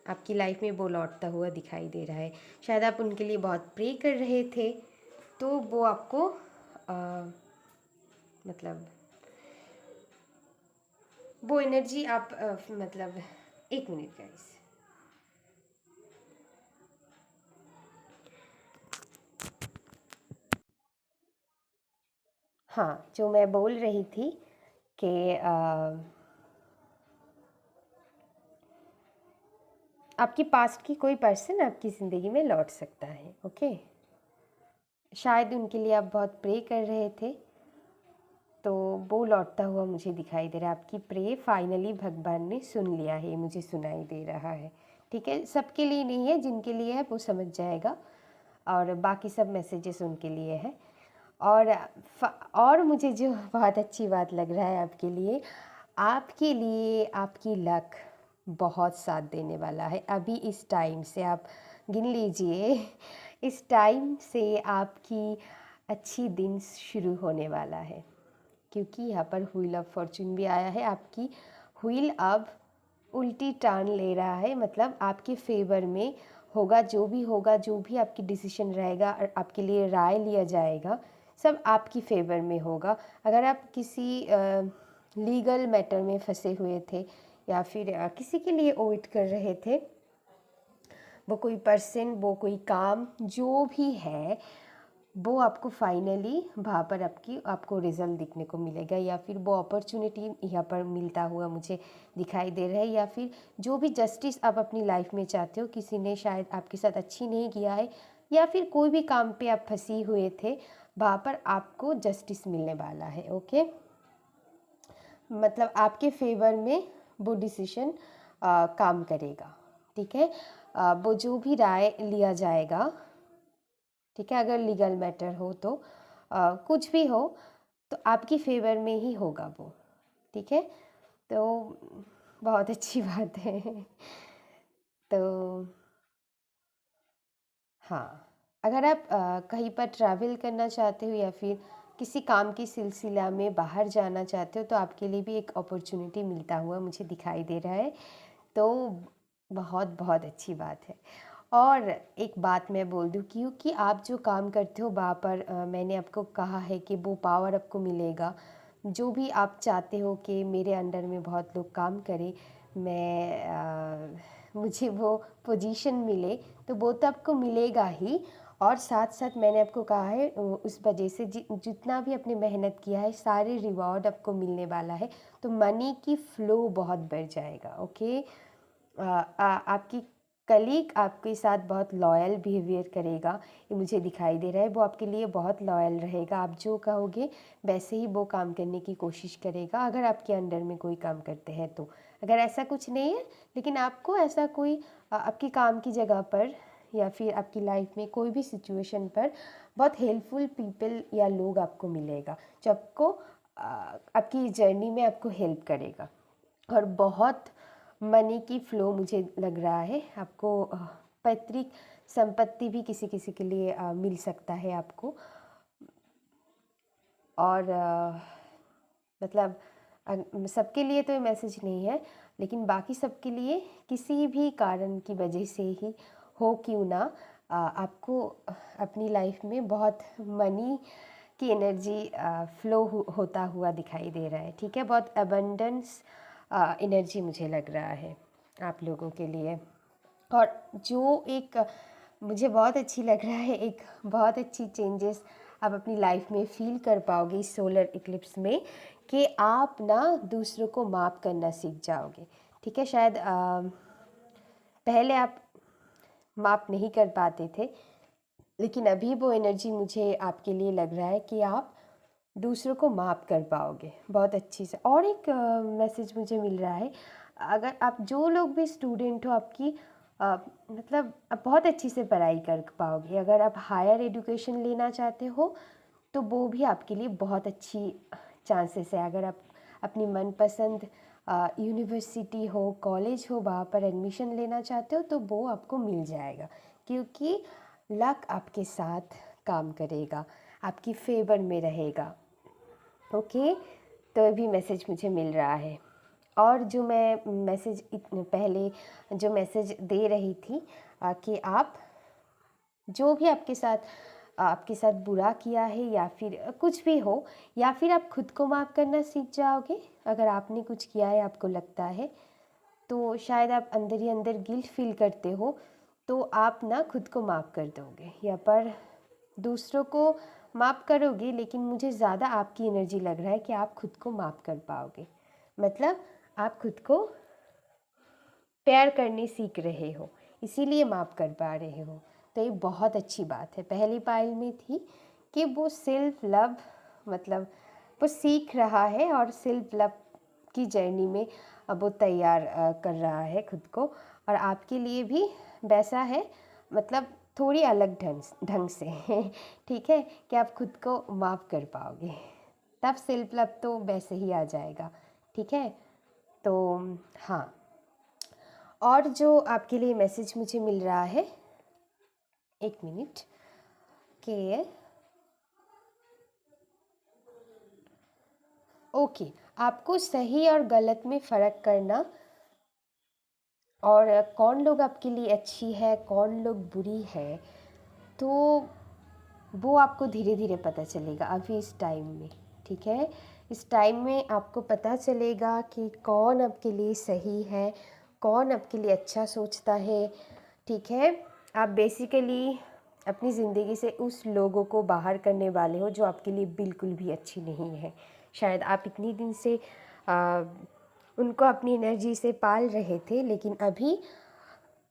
आपकी लाइफ में वो लौटता हुआ दिखाई दे रहा है। शायद आप उनके लिए बहुत प्रे कर रहे थे, तो वो आपको मतलब वो एनर्जी आप मतलब एक मिनट गाइस। हाँ, जो मैं बोल रही थी कि आपकी पास्ट की कोई पर्सन आपकी ज़िंदगी में लौट सकता है। ओके, शायद उनके लिए आप बहुत प्रे कर रहे थे, तो वो लौटता हुआ मुझे दिखाई दे रहा है। आपकी प्रे फाइनली भगवान ने सुन लिया है, मुझे सुनाई दे रहा है। ठीक है, सबके लिए नहीं है, जिनके लिए है वो समझ जाएगा, और बाकी सब मैसेजेस उनके लिए है। और मुझे जो बहुत अच्छी बात लग रहा है आपके लिए आपकी लक बहुत साथ देने वाला है। अभी इस टाइम से आप गिन लीजिए, इस टाइम से आपकी अच्छी दिन शुरू होने वाला है, क्योंकि यहाँ पर व्हील ऑफ फॉर्चून भी आया है। आपकी व्हील अब उल्टी टर्न ले रहा है, मतलब आपके फेवर में होगा। जो भी होगा, जो भी आपकी डिसीजन रहेगा और आपके लिए राय लिया जाएगा, सब आपकी फेवर में होगा। अगर आप किसी लीगल मैटर में फंसे हुए थे, या फिर किसी के लिए वेट कर रहे थे, वो कोई पर्सन, वो कोई काम, जो भी है, वो आपको फाइनली वहाँ पर आपको रिज़ल्ट दिखने को मिलेगा, या फिर वो अपॉर्चुनिटी यहाँ पर मिलता हुआ मुझे दिखाई दे रहा है। या फिर जो भी जस्टिस आप अपनी लाइफ में चाहते हो, किसी ने शायद आपके साथ अच्छी नहीं किया है, या फिर कोई भी काम पे आप फंसी हुए थे, वहाँ पर आपको जस्टिस मिलने वाला है। ओके, मतलब आपके फेवर में वो डिसीजन काम करेगा। ठीक है, वो जो भी राय लिया जाएगा, ठीक है, अगर लीगल मैटर हो तो कुछ भी हो, तो आपकी फेवर में ही होगा वो। ठीक है, तो बहुत अच्छी बात है। तो हाँ, अगर आप कहीं पर ट्रैवल करना चाहते हो, या फिर किसी काम की सिलसिला में बाहर जाना चाहते हो, तो आपके लिए भी एक अपॉर्चुनिटी मिलता हुआ मुझे दिखाई दे रहा है। तो बहुत बहुत अच्छी बात है। और एक बात मैं बोल दूँ, क्योंकि आप जो काम करते हो वहाँ पर मैंने आपको कहा है कि वो पावर आपको मिलेगा। जो भी आप चाहते हो कि मेरे अंडर में बहुत लोग काम करें, मुझे वो पोजीशन मिले, तो वो तो आपको मिलेगा ही। और साथ साथ मैंने आपको कहा है, उस वजह से जितना भी आपने मेहनत किया है, सारे रिवॉर्ड आपको मिलने वाला है। तो मनी की फ़्लो बहुत बढ़ जाएगा। ओके, आपकी कलीग आपके साथ बहुत लॉयल बिहेवियर करेगा, ये मुझे दिखाई दे रहा है। वो आपके लिए बहुत लॉयल रहेगा, आप जो कहोगे वैसे ही वो काम करने की कोशिश करेगा, अगर आपके अंडर में कोई काम करते हैं तो। अगर ऐसा कुछ नहीं है, लेकिन आपको ऐसा कोई आपकी काम की जगह पर, या फिर आपकी लाइफ में कोई भी सिचुएशन पर बहुत हेल्पफुल पीपल या लोग आपको मिलेगा, जो आपको आपकी जर्नी में आपको हेल्प करेगा। और बहुत मनी की फ़्लो मुझे लग रहा है आपको। पैतृक संपत्ति भी किसी किसी के लिए मिल सकता है आपको। और मतलब सबके लिए तो ये मैसेज नहीं है, लेकिन बाकी सबके लिए किसी भी कारण की वजह से ही हो क्यों ना, आपको अपनी लाइफ में बहुत मनी की एनर्जी फ़्लो होता हुआ दिखाई दे रहा है। ठीक है, बहुत अबंडेंस एनर्जी मुझे लग रहा है आप लोगों के लिए। और जो एक मुझे बहुत अच्छी लग रहा है, एक बहुत अच्छी चेंजेस आप अपनी लाइफ में फ़ील कर पाओगे इस सोलर इक्लिप्स में, कि आप ना दूसरों को माफ़ करना सीख जाओगे। ठीक है, शायद पहले आप माफ़ नहीं कर पाते थे, लेकिन अभी वो एनर्जी मुझे आपके लिए लग रहा है कि आप दूसरों को माफ़ कर पाओगे बहुत अच्छी से। और एक मैसेज मुझे मिल रहा है, अगर आप जो लोग भी स्टूडेंट हो आपकी मतलब आप बहुत अच्छी से पढ़ाई कर पाओगे। अगर आप हायर एजुकेशन लेना चाहते हो तो वो भी आपके लिए बहुत अच्छी चांसेस है। अगर आप अपनी मनपसंद यूनिवर्सिटी हो, कॉलेज हो, वहाँ पर एडमिशन लेना चाहते हो तो वो आपको मिल जाएगा, क्योंकि लक आपके साथ काम करेगा, आपकी फेवर में रहेगा। ओके, तो अभी मैसेज मुझे मिल रहा है। और जो मैं मैसेज पहले जो मैसेज दे रही थी कि आप जो भी आपके साथ बुरा किया है या फिर कुछ भी हो, या फिर आप खुद को माफ़ करना सीख जाओगे। अगर आपने कुछ किया है आपको लगता है तो शायद आप अंदर ही अंदर गिल्ट फील करते हो, तो आप ना खुद को माफ़ कर दोगे या पर दूसरों को माफ़ करोगे। लेकिन मुझे ज़्यादा आपकी एनर्जी लग रहा है कि आप खुद को माफ़ कर पाओगे, मतलब आप खुद को प्यार करने सीख रहे हो, इसीलिए माफ़ कर पा रहे हो। तो ये बहुत अच्छी बात है। पहली पाइल में थी कि वो सेल्फ लव मतलब वो सीख रहा है और सेल्फ लव की जर्नी में अब वो तैयार कर रहा है खुद को। और आपके लिए भी वैसा है, मतलब थोड़ी अलग ढंग से ठीक है, कि आप खुद को माफ़ कर पाओगे, तब सेल्फ लव तो वैसे ही आ जाएगा। ठीक है, तो हाँ। और जो आपके लिए मैसेज मुझे मिल रहा है, एक मिनट, के ओके, आपको सही और गलत में फ़र्क करना और कौन लोग आपके लिए अच्छी है कौन लोग बुरी है, तो वो आपको धीरे धीरे पता चलेगा अभी इस टाइम में। ठीक है, इस टाइम में आपको पता चलेगा कि कौन आपके लिए सही है, कौन आपके लिए अच्छा सोचता है। ठीक है, आप बेसिकली अपनी ज़िंदगी से उस लोगों को बाहर करने वाले हो जो आपके लिए बिल्कुल भी अच्छी नहीं है। शायद आप इतनी दिन से उनको अपनी एनर्जी से पाल रहे थे, लेकिन अभी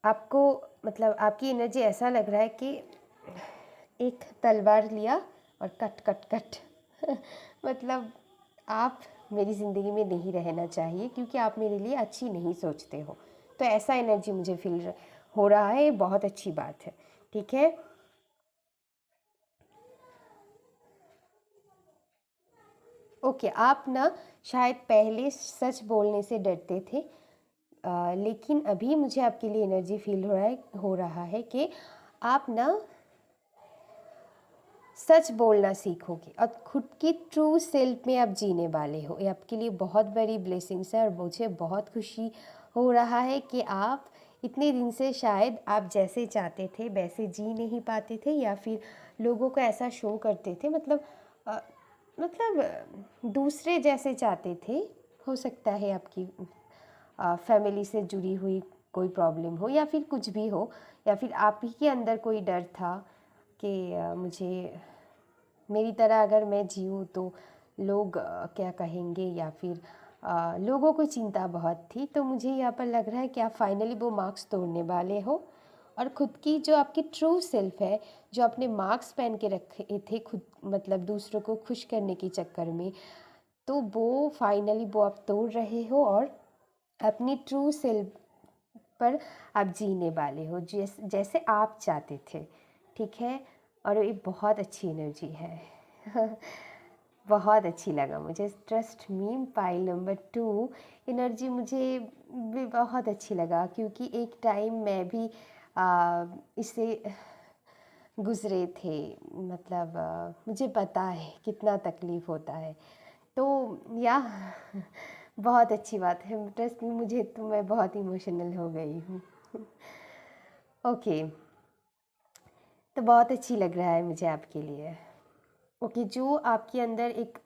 आपको मतलब आपकी एनर्जी ऐसा लग रहा है कि एक तलवार लिया और कट कट कट मतलब आप मेरी ज़िंदगी में नहीं रहना चाहिए क्योंकि आप मेरे लिए अच्छी नहीं सोचते हो। तो ऐसा एनर्जी मुझे फील हो रहा है, बहुत अच्छी बात है। ठीक है, ओके, आप ना शायद पहले सच बोलने से डरते थे, लेकिन अभी मुझे आपके लिए एनर्जी फील हो रहा है कि आप ना सच बोलना सीखोगे और खुद की ट्रू सेल्फ में आप जीने वाले हो। ये आपके लिए बहुत बड़ी ब्लेसिंग्स है और मुझे बहुत खुशी हो रहा है कि आप इतने दिन से शायद आप जैसे चाहते थे वैसे जी नहीं पाते थे या फिर लोगों को ऐसा शो करते थे, मतलब दूसरे जैसे चाहते थे। हो सकता है आपकी फैमिली से जुड़ी हुई कोई प्रॉब्लम हो या फिर कुछ भी हो, या फिर आप ही के अंदर कोई डर था कि मुझे मेरी तरह अगर मैं जीऊँ तो लोग क्या कहेंगे, या फिर लोगों को चिंता बहुत थी। तो मुझे यहाँ पर लग रहा है कि आप फाइनली वो मार्क्स तोड़ने वाले हो और खुद की जो आपकी ट्रू सेल्फ है, जो आपने मार्क्स पहन के रखे थे खुद मतलब दूसरों को खुश करने के चक्कर में, तो वो फाइनली वो आप तोड़ रहे हो और अपनी ट्रू सेल्फ पर आप जीने वाले हो जैसे आप चाहते थे। ठीक है, और ये बहुत अच्छी एनर्जी है बहुत अच्छी लगा मुझे, trust me. Pile number 2 energy मुझे भी बहुत अच्छी लगा क्योंकि एक टाइम मैं भी इससे गुज़रे थे, मतलब मुझे पता है कितना तकलीफ़ होता है। तो या बहुत अच्छी बात है, ट्रस्ट मी, मुझे तो मैं बहुत इमोशनल हो गई हूँ ओके, तो बहुत अच्छी लग रहा है मुझे आपके लिए। ओके, जो आपके अंदर एक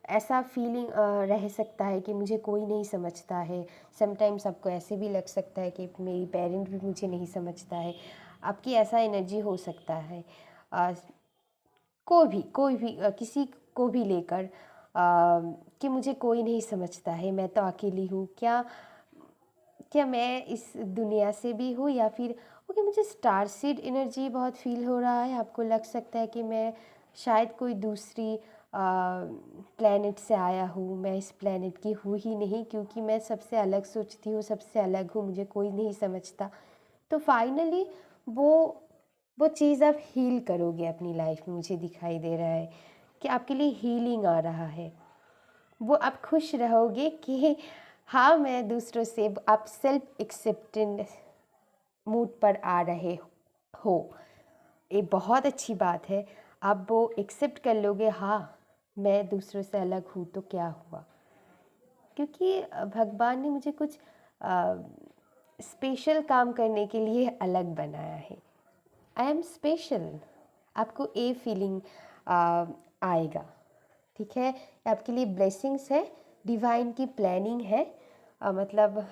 ऐसा फीलिंग रह सकता है कि मुझे कोई नहीं समझता है, समटाइम्स आपको ऐसे भी लग सकता है कि मेरी पेरेंट भी मुझे नहीं समझता है, आपकी ऐसा एनर्जी हो सकता है। कोई भी किसी को भी लेकर कि मुझे कोई नहीं समझता है, मैं तो अकेली हूँ, क्या क्या मैं इस दुनिया से भी हूँ, या फिर ओके मुझे स्टार सीड एनर्जी बहुत फील हो रहा है। आपको लग सकता है कि मैं शायद कोई दूसरी प्लेनेट से आया हूँ, मैं इस प्लेनेट की हूँ ही नहीं, क्योंकि मैं सबसे अलग सोचती हूँ, सबसे अलग हूँ, मुझे कोई नहीं समझता। तो फाइनली वो चीज़ आप हील करोगे अपनी लाइफ में। मुझे दिखाई दे रहा है कि आपके लिए हीलिंग आ रहा है। वो आप खुश रहोगे कि हाँ, मैं दूसरों से, आप सेल्फ एक्सेप्टेंस मूड पर आ रहे हो। ये बहुत अच्छी बात है। आप वो एक्सेप्ट कर लोगे, हाँ मैं दूसरों से अलग हूँ तो क्या हुआ, क्योंकि भगवान ने मुझे कुछ स्पेशल काम करने के लिए अलग बनाया है। I am special. आपको ये फीलिंग आएगा, ठीक है। आपके लिए ब्लेसिंग्स है, डिवाइन की प्लानिंग है। मतलब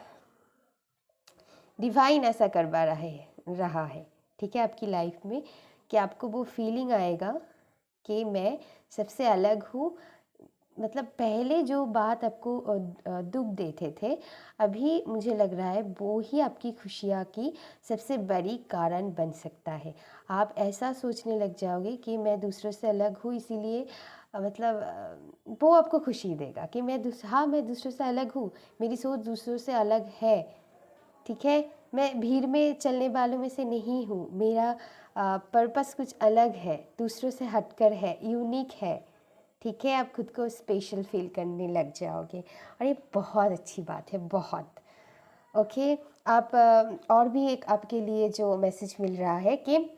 डिवाइन ऐसा करवा रहा है, ठीक है, आपकी लाइफ में, कि आपको वो फीलिंग आएगा कि मैं सबसे अलग हूँ। मतलब पहले जो बात आपको दुख देते थे, अभी मुझे लग रहा है वो ही आपकी खुशियाँ की सबसे बड़ी कारण बन सकता है। आप ऐसा सोचने लग जाओगे कि मैं दूसरों से अलग हूँ, इसीलिए मतलब वो आपको खुशी देगा कि मैं दूसरों से अलग हूँ, मेरी सोच दूसरों से अलग है, ठीक है। मैं भीड़ में चलने वालों में से नहीं हूँ, मेरा पर्पस कुछ अलग है, दूसरों से हटकर है, यूनिक है, ठीक है। आप खुद को स्पेशल फील करने लग जाओगे, और ये बहुत अच्छी बात है, बहुत। ओके, आप और भी एक आपके लिए जो मैसेज मिल रहा है कि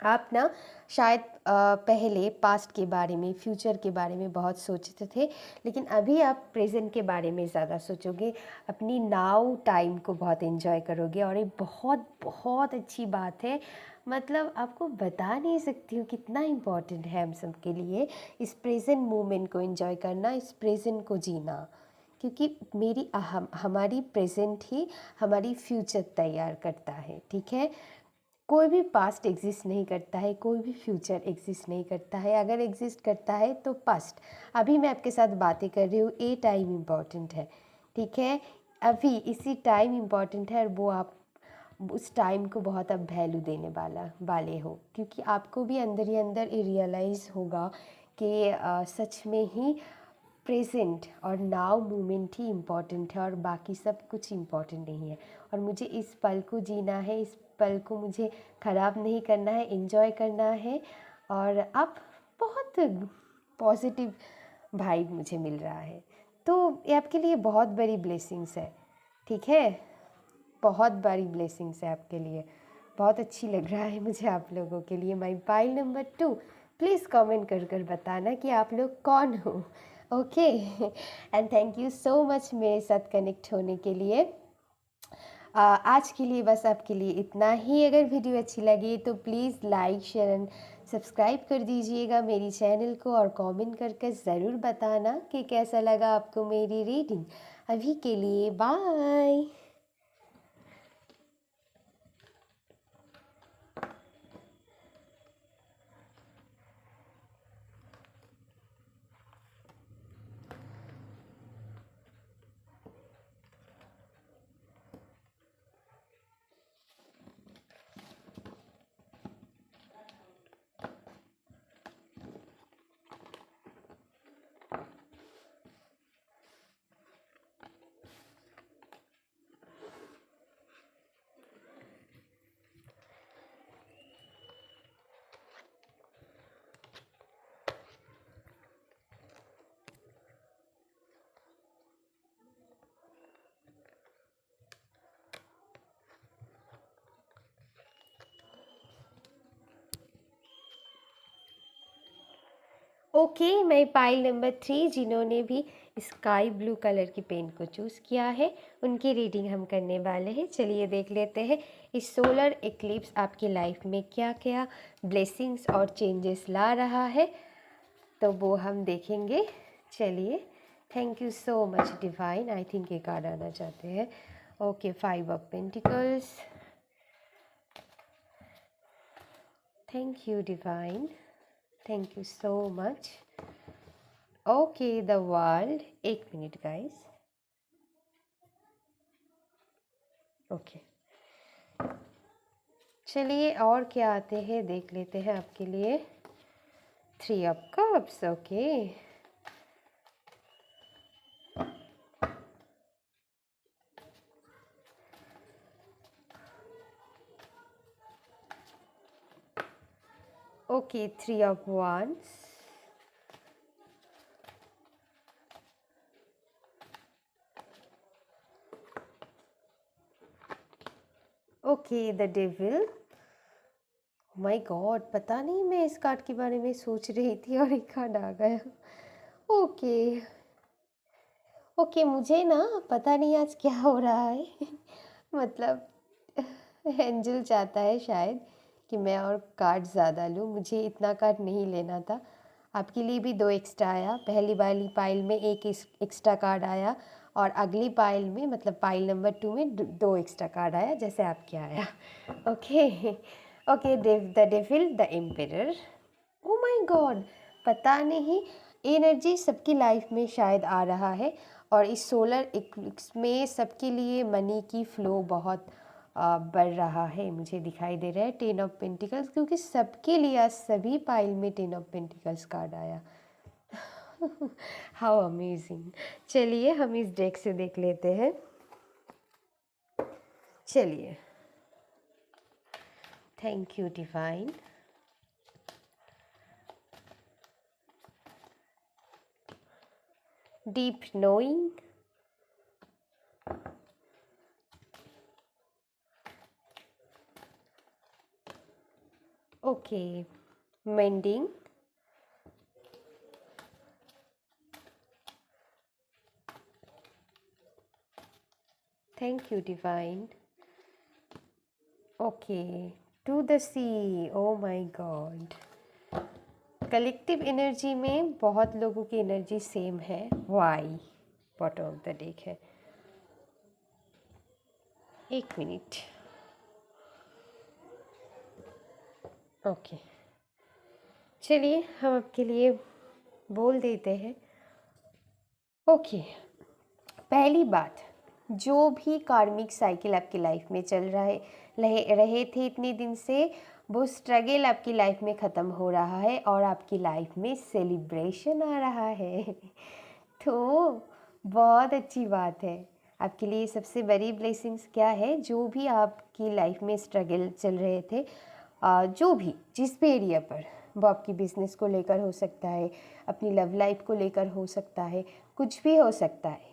आप ना शायद पहले पास्ट के बारे में, फ्यूचर के बारे में बहुत सोचते थे, लेकिन अभी आप प्रेजेंट के बारे में ज़्यादा सोचोगे, अपनी नाउ टाइम को बहुत एंजॉय करोगे, और ये बहुत बहुत अच्छी बात है। मतलब आपको बता नहीं सकती हूँ कितना इम्पोर्टेंट है हम सब के लिए इस प्रेजेंट मोमेंट को एंजॉय करना, इस प्रेजेंट को जीना, क्योंकि हमारी प्रेजेंट ही हमारी फ्यूचर तैयार करता है, ठीक है। कोई भी पास्ट एग्जिस्ट नहीं करता है, कोई भी फ्यूचर एग्जिस्ट नहीं करता है। अगर एग्जिस्ट करता है तो पास्ट। अभी मैं आपके साथ बातें कर रही हूँ, ये टाइम इम्पॉर्टेंट है, ठीक है। अभी इसी टाइम इम्पॉर्टेंट है, और वो आप उस टाइम को बहुत अब वैल्यू देने वाले हो, क्योंकि आपको भी अंदर ही अंदर ये रियलाइज़ होगा कि सच में ही प्रेजेंट और नाउ मोमेंट ही इम्पॉर्टेंट है, और बाकी सब कुछ इम्पॉर्टेंट नहीं है। और मुझे इस पल को जीना है, इस पल को मुझे ख़राब नहीं करना है, एंजॉय करना है। और अब बहुत पॉजिटिव वाइब मुझे मिल रहा है, तो ये आपके लिए बहुत बड़ी ब्लेसिंग्स है, ठीक है। बहुत बड़ी ब्लेसिंग्स है आपके लिए। बहुत अच्छी लग रहा है मुझे आप लोगों के लिए। माई पाइल नंबर 2, प्लीज़ कमेंट कर बताना कि आप लोग कौन हो, okay. And thank you so much मेरे साथ कनेक्ट होने के लिए। आज के लिए बस आपके लिए इतना ही। अगर वीडियो अच्छी लगी तो please like, share and subscribe कर दीजिएगा मेरी चैनल को, और कमेंट करके ज़रूर बताना कि कैसा लगा आपको मेरी रीडिंग। अभी के लिए बाय। ओके, मैं पाइल नंबर 3, जिन्होंने भी स्काई ब्लू कलर की पेन को चूज़ किया है, उनकी रीडिंग हम करने वाले हैं। चलिए देख लेते हैं इस सोलर एक्लिप्स आपकी लाइफ में क्या क्या ब्लेसिंग्स और चेंजेस ला रहा है, तो वो हम देखेंगे। चलिए, thank you so much divine. I think एक कार्ड आना चाहते हैं। Okay, 5 of pentacles. Thank you divine, thank you so much. Okay, the world. एक मिनट गाइस। ओके, चलिए और क्या आते हैं देख लेते हैं आपके लिए। Three of Cups, okay. Okay, Three of Wands. Okay, the Devil. My God, पता नहीं मैं इस कार्ड के बारे में सोच रही थी और एक कार्ड आ गया। ओके ओके, मुझे ना पता नहीं आज क्या हो रहा है मतलब एंजल चाहता है शायद कि मैं और कार्ड ज़्यादा लूँ। मुझे इतना कार्ड नहीं लेना था। आपके लिए भी 2 एक्स्ट्रा आया। पहली वाली पाइल में एक एक्स्ट्रा कार्ड आया और अगली पाइल में मतलब पाइल नंबर 2 में 2 एक्स्ट्रा कार्ड आया, जैसे आपके आया। Okay okay, the devil, the emperor. O my God, पता नहीं एनर्जी सबकी लाइफ में शायद आ रहा है और इस सोलर इक्लिप्स में सबके लिए मनी की फ़्लो बहुत बढ़ रहा है, मुझे दिखाई दे रहा है। 10 ऑफ पेंटिकल्स, क्योंकि सबके लिए आज सभी पाइल में 10 ऑफ पेंटिकल्स कार्ड आया। How amazing. चलिए हम इस डेक से देख लेते हैं। चलिए, thank you divine. Deep knowing, okay, mending, thank you divine. Okay, to the sea, oh my god. Collective energy में बहुत लोगों की एनर्जी सेम है। Why bottom of the deck है। एक मिनट, ओके, चलिए हम आपके लिए बोल देते हैं। ओके, पहली बात, जो भी कार्मिक साइकिल आपकी लाइफ में चल रहे थे इतने दिन से, वो स्ट्रगल आपकी लाइफ में ख़त्म हो रहा है और आपकी लाइफ में सेलिब्रेशन आ रहा है तो बहुत अच्छी बात है। आपके लिए सबसे बड़ी ब्लेसिंग्स क्या है? जो भी आपकी लाइफ में स्ट्रगल चल रहे थे, जो भी जिस भी एरिया पर, वो आपकी बिज़नेस को लेकर हो सकता है, अपनी लव लाइफ को लेकर हो सकता है, कुछ भी हो सकता है,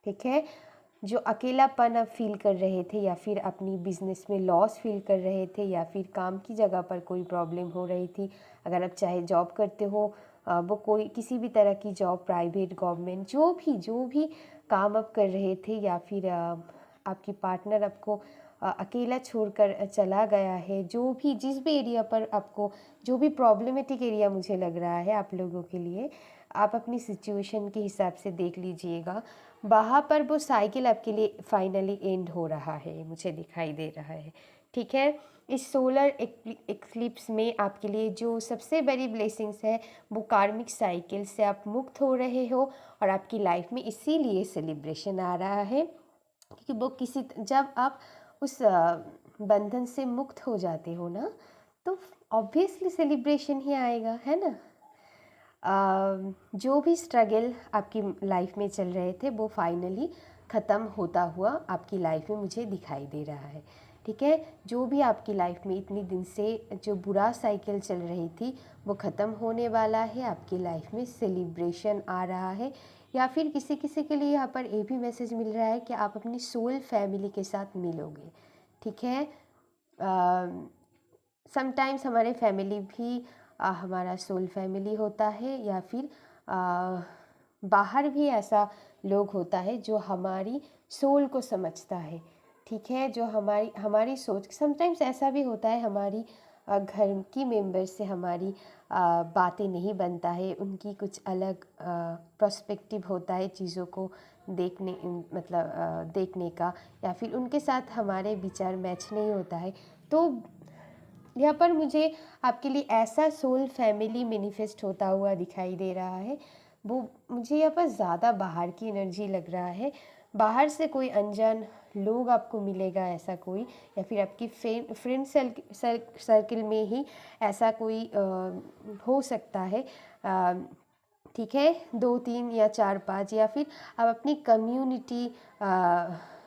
ठीक है। जो अकेलापन आप फील कर रहे थे या फिर अपनी बिज़नेस में लॉस फील कर रहे थे या फिर काम की जगह पर कोई प्रॉब्लम हो रही थी, अगर आप चाहे जॉब करते हो, वो कोई किसी भी तरह की जॉब, प्राइवेट, गवर्नमेंट, जो भी काम आप कर रहे थे, या फिर आपकी पार्टनर आपको अकेला छोड़कर चला गया है, जो भी जिस भी एरिया पर आपको जो भी प्रॉब्लमेटिक एरिया मुझे लग रहा है आप लोगों के लिए, आप अपनी सिचुएशन के हिसाब से देख लीजिएगा। वहाँ पर वो साइकिल आपके लिए फाइनली एंड हो रहा है, मुझे दिखाई दे रहा है, ठीक है। इस सोलर एक्लिप्स में आपके लिए जो सबसे बड़ी ब्लेसिंग्स है, वो कार्मिक साइकिल से आप मुक्त हो रहे हो और आपकी लाइफ में इसीलिए सेलिब्रेशन आ रहा है, क्योंकि वो जब आप उस बंधन से मुक्त हो जाते हो ना, तो ऑब्वियसली सेलिब्रेशन ही आएगा, है ना। जो भी स्ट्रगल आपकी लाइफ में चल रहे थे, वो फाइनली ख़त्म होता हुआ आपकी लाइफ में मुझे दिखाई दे रहा है, ठीक है। जो भी आपकी लाइफ में इतनी दिन से जो बुरा साइकिल चल रही थी, वो ख़त्म होने वाला है। आपकी लाइफ में सेलिब्रेशन आ रहा है, या फिर किसी किसी के लिए यहाँ पर ये भी मैसेज मिल रहा है कि आप अपनी सोल फैमिली के साथ मिलोगे, ठीक है। समटाइम्स हमारे फैमिली भी हमारा सोल फैमिली होता है, या फिर बाहर भी ऐसा लोग होता है जो हमारी सोल को समझता है, ठीक है, जो हमारी सोच। समटाइम्स ऐसा भी होता है हमारी घर की मेंबर से हमारी बातें नहीं बनता है, उनकी कुछ अलग पर्सपेक्टिव होता है चीज़ों को देखने का, या फिर उनके साथ हमारे विचार मैच नहीं होता है। तो यहाँ पर मुझे आपके लिए ऐसा सोल फैमिली मैनिफेस्ट होता हुआ दिखाई दे रहा है। वो मुझे यहाँ पर ज़्यादा बाहर की एनर्जी लग रहा है, बाहर से कोई अनजान लोग आपको मिलेगा, ऐसा कोई, या फिर आपकी फ्रेंड सर्किल में ही ऐसा कोई हो सकता है। ठीक है, 2 3 या 4 5, या फिर आप अपनी कम्युनिटी,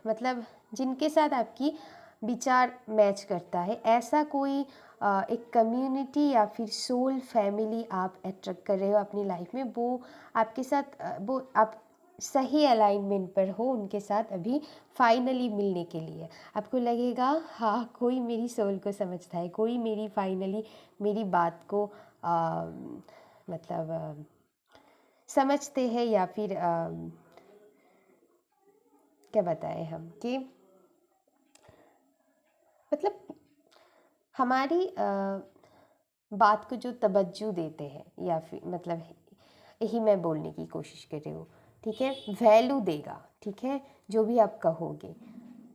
मतलब जिनके साथ आपकी विचार मैच करता है, ऐसा कोई एक कम्युनिटी या फिर सोल फैमिली आप अट्रैक्ट कर रहे हो अपनी लाइफ में। वो आपके साथ वो आप सही अलाइनमेंट पर हो उनके साथ अभी फाइनली मिलने के लिए। आपको लगेगा हाँ, कोई मेरी सोल को समझता है, कोई मेरी फाइनली मेरी बात को मतलब समझते हैं, या फिर क्या बताएं हम कि मतलब हमारी बात को जो तवज्जो देते हैं, या फिर मतलब यही मैं बोलने की कोशिश कर रही हूँ, ठीक है, वैल्यू देगा, ठीक है, जो भी आप कहोगे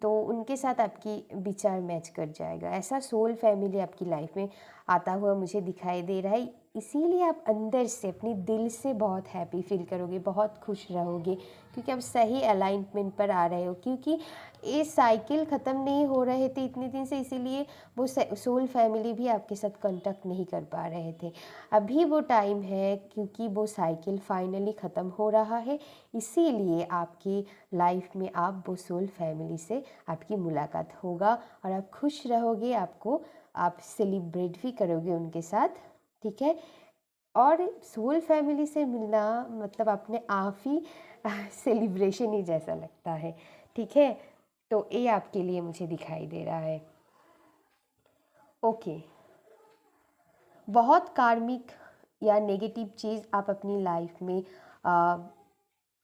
तो उनके साथ आपकी विचार मैच कर जाएगा। ऐसा सोल फैमिली आपकी लाइफ में आता हुआ मुझे दिखाई दे रहा है। इसीलिए आप अंदर से अपनी दिल से बहुत हैप्पी फील करोगे, बहुत खुश रहोगे, क्योंकि आप सही अलाइनमेंट पर आ रहे हो। क्योंकि ये साइकिल ख़त्म नहीं हो रहे थे इतने दिन से, इसीलिए वो सोल फैमिली भी आपके साथ कांटेक्ट नहीं कर पा रहे थे। अभी वो टाइम है, क्योंकि वो साइकिल फाइनली ख़त्म हो रहा है, इसीलिए आपकी लाइफ में आप वो सोल फैमिली से आपकी मुलाकात होगा और आप खुश रहोगे, आप सेलिब्रेट भी करोगे उनके साथ, ठीक है। और सोल फैमिली से मिलना मतलब अपने आप ही सेलिब्रेशन ही जैसा लगता है, ठीक है। तो ये आपके लिए मुझे दिखाई दे रहा है। ओके, बहुत कार्मिक या नेगेटिव चीज़ आप अपनी लाइफ में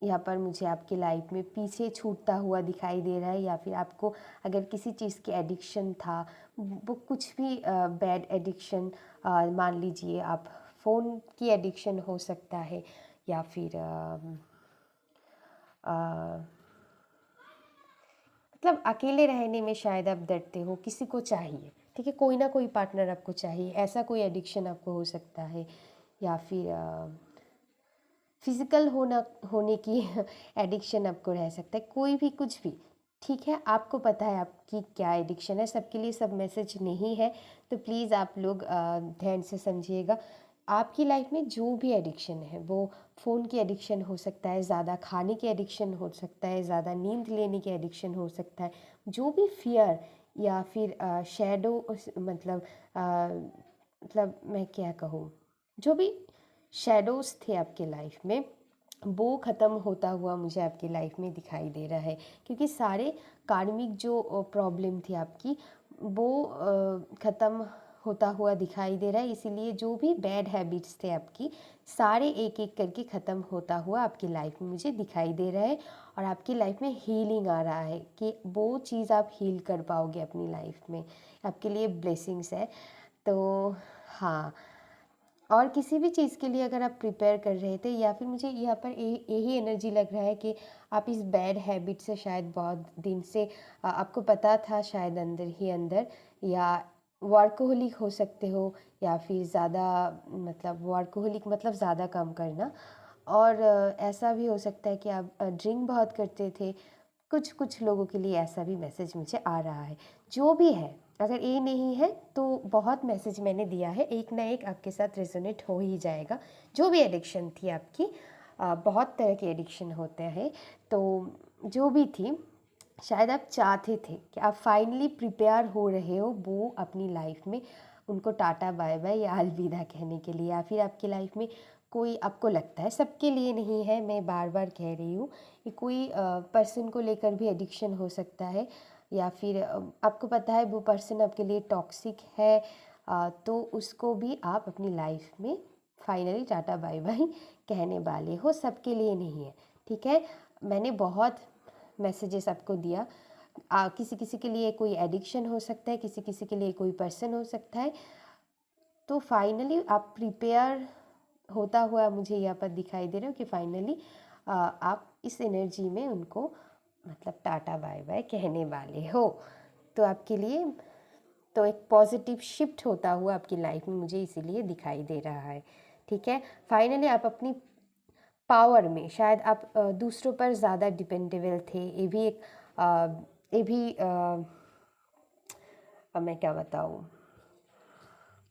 यहाँ पर मुझे आपकी लाइफ में पीछे छूटता हुआ दिखाई दे रहा है, या फिर आपको अगर किसी चीज़ की एडिक्शन था, वो कुछ भी बैड एडिक्शन, मान लीजिए आप फ़ोन की एडिक्शन हो सकता है, या फिर मतलब अकेले रहने में शायद आप डरते हो, किसी को चाहिए, ठीक है, कोई ना कोई पार्टनर आपको चाहिए, ऐसा कोई एडिक्शन आपको हो सकता है, या फिर फिज़िकल होने की एडिक्शन आपको रह सकता है, कोई भी कुछ भी, ठीक है। आपको पता है आपकी क्या एडिक्शन है, सबके लिए सब मैसेज नहीं है, तो प्लीज़ आप लोग ध्यान से समझिएगा। आपकी लाइफ में जो भी एडिक्शन है, वो फ़ोन की एडिक्शन हो सकता है, ज़्यादा खाने की एडिक्शन हो सकता है, ज़्यादा नींद लेने की एडिक्शन हो सकता है, जो भी फियर या फिर शैडो, मतलब मैं क्या कहूँ, जो भी शैडोज़ थे आपके लाइफ में, वो ख़त्म होता हुआ मुझे आपकी लाइफ में दिखाई दे रहा है। क्योंकि सारे कार्मिक जो प्रॉब्लम थी आपकी, वो ख़त्म होता हुआ दिखाई दे रहा है। इसीलिए जो भी बैड हैबिट्स थे आपकी, सारे एक एक करके ख़त्म होता हुआ आपकी लाइफ में मुझे दिखाई दे रहा है। और आपकी लाइफ में हीलिंग आ रहा है कि वो चीज़ आप हील कर पाओगे अपनी लाइफ में, आपके लिए ब्लेसिंग्स है। तो हाँ, और किसी भी चीज़ के लिए अगर आप प्रिपेयर कर रहे थे, या फिर मुझे यहाँ पर यही एनर्जी लग रहा है कि आप इस बैड हैबिट से शायद बहुत दिन से आपको पता था शायद अंदर ही अंदर, या वर्कोहोलिक हो सकते हो, या फिर ज़्यादा मतलब वर्कोहोलिक मतलब ज़्यादा काम करना, और ऐसा भी हो सकता है कि आप ड्रिंक बहुत करते थे। कुछ कुछ लोगों के लिए ऐसा भी मैसेज मुझे आ रहा है। जो भी है, अगर ये नहीं है तो बहुत मैसेज मैंने दिया है, एक ना एक आपके साथ रेजोनेट हो ही जाएगा। जो भी एडिक्शन थी आपकी, बहुत तरह के एडिक्शन होते हैं, तो जो भी थी, शायद आप चाहते थे कि आप फाइनली प्रिपेयर हो रहे हो वो अपनी लाइफ में उनको टाटा बाय बाय या अलविदा कहने के लिए, या फिर आपकी लाइफ में कोई आपको लगता है, सबके लिए नहीं है, मैं बार बार कह रही हूँ कि कोई पर्सन को लेकर भी एडिक्शन हो सकता है, या फिर आपको पता है वो पर्सन आपके लिए टॉक्सिक है, तो उसको भी आप अपनी लाइफ में फाइनली टाटा बाय बाय कहने वाले हो, सबके लिए नहीं है, ठीक है। मैंने बहुत मैसेजेस आपको दिया, किसी किसी के लिए कोई एडिक्शन हो सकता है, किसी किसी के लिए कोई पर्सन हो सकता है, तो फाइनली आप प्रिपेयर होता हुआ मुझे यहाँ पर दिखाई दे रहे हो कि फाइनली आप इस एनर्जी में उनको मतलब टाटा बाय बाय कहने वाले हो। तो आपके लिए तो एक पॉजिटिव शिफ्ट होता हुआ आपकी लाइफ में मुझे इसीलिए दिखाई दे रहा है, ठीक है। फाइनली आप अपनी पावर में शायद आप दूसरों पर ज़्यादा डिपेंडेबल थे। ये भी एक ये भी मैं क्या बताऊँ,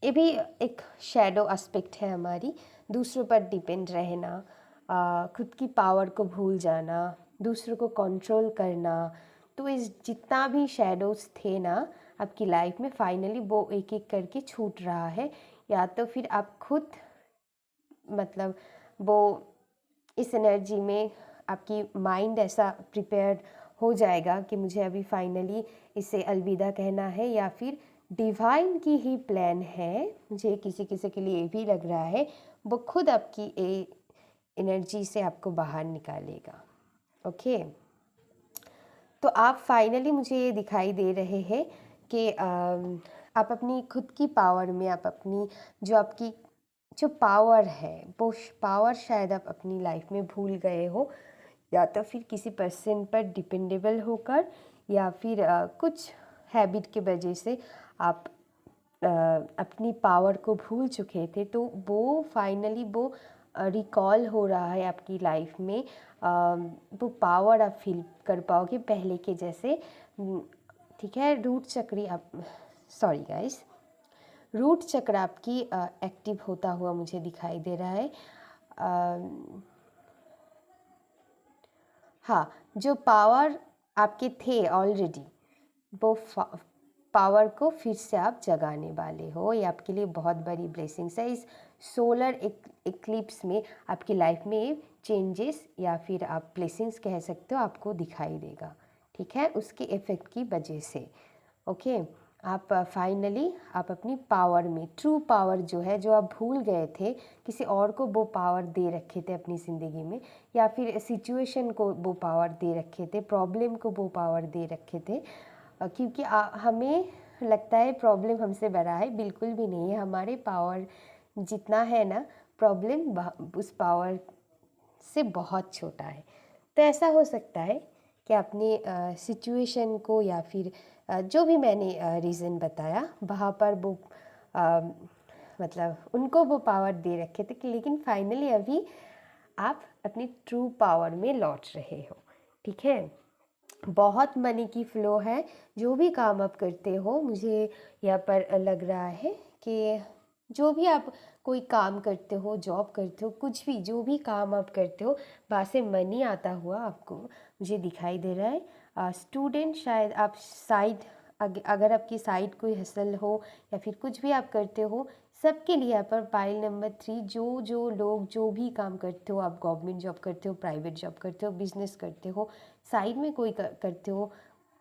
ये भी एक शैडो एस्पेक्ट है हमारी, दूसरों पर डिपेंड रहना, खुद की पावर को भूल जाना, दूसरों को कंट्रोल करना। तो इस जितना भी शैडोज़ थे ना आपकी लाइफ में, फाइनली वो एक एक करके छूट रहा है। या तो फिर आप खुद मतलब वो इस एनर्जी में आपकी माइंड ऐसा प्रिपेयर्ड हो जाएगा कि मुझे अभी फाइनली इसे अलविदा कहना है, या फिर डिवाइन की ही प्लान है, मुझे किसी किसी के लिए ये भी लग रहा है, वो खुद आपकी एनर्जी से आपको बाहर निकालेगा। ओके, तो आप फाइनली मुझे ये दिखाई दे रहे हैं कि आप अपनी खुद की पावर में, आप अपनी जो आपकी जो पावर है वो पावर शायद आप अपनी लाइफ में भूल गए हो, या तो फिर किसी पर्सन पर डिपेंडेबल होकर, या फिर कुछ हैबिट के वजह से आप अपनी पावर को भूल चुके थे। तो वो फाइनली वो रिकॉल हो रहा है आपकी लाइफ में। वो पावर आप फील कर पाओगे पहले के जैसे। ठीक है, रूट चक्री आप सॉरी गाइस, रूट चक्र आपकी एक्टिव होता हुआ मुझे दिखाई दे रहा है। हाँ, जो पावर आपके थे ऑलरेडी, वो पावर को फिर से आप जगाने वाले हो। ये आपके लिए बहुत बड़ी ब्लेसिंग्स है। इस सोलर इक्लिप्स में आपकी लाइफ में चेंजेस या फिर आप ब्लेसिंग्स कह सकते हो आपको दिखाई देगा। ठीक है, उसके इफ़ेक्ट की वजह से। ओके, आप फाइनली आप अपनी पावर में, ट्रू पावर जो है, जो आप भूल गए थे, किसी और को वो पावर दे रखे थे अपनी ज़िंदगी में, या फिर सिचुएशन को वो पावर दे रखे थे, प्रॉब्लम को वो पावर दे रखे थे। क्योंकि हमें लगता है प्रॉब्लम हमसे बड़ा है, बिल्कुल भी नहीं है। हमारे पावर जितना है ना, प्रॉब्लम उस पावर से बहुत छोटा है। तो ऐसा हो सकता है कि अपने सिचुएशन को, या फिर जो भी मैंने रीज़न बताया वहाँ पर वो मतलब उनको वो पावर दे रखे थे, लेकिन फाइनली अभी आप अपनी ट्रू पावर में लौट रहे हो। ठीक है, बहुत मनी की फ़्लो है। जो भी काम आप करते हो, मुझे यहाँ पर लग रहा है कि जो भी आप कोई काम करते हो, जॉब करते हो, कुछ भी जो भी काम आप करते हो, वहाँ से मनी आता हुआ आपको मुझे दिखाई दे रहा है। स्टूडेंट, शायद आप साइड अगर आपकी साइड कोई हसल हो, या फिर कुछ भी आप करते हो, सबके लिए यहाँ पर पाइल नंबर 3, जो लोग जो भी काम करते हो, आप गवर्नमेंट जॉब करते हो, प्राइवेट जॉब करते हो, बिजनेस करते हो, साइड में कोई करते हो,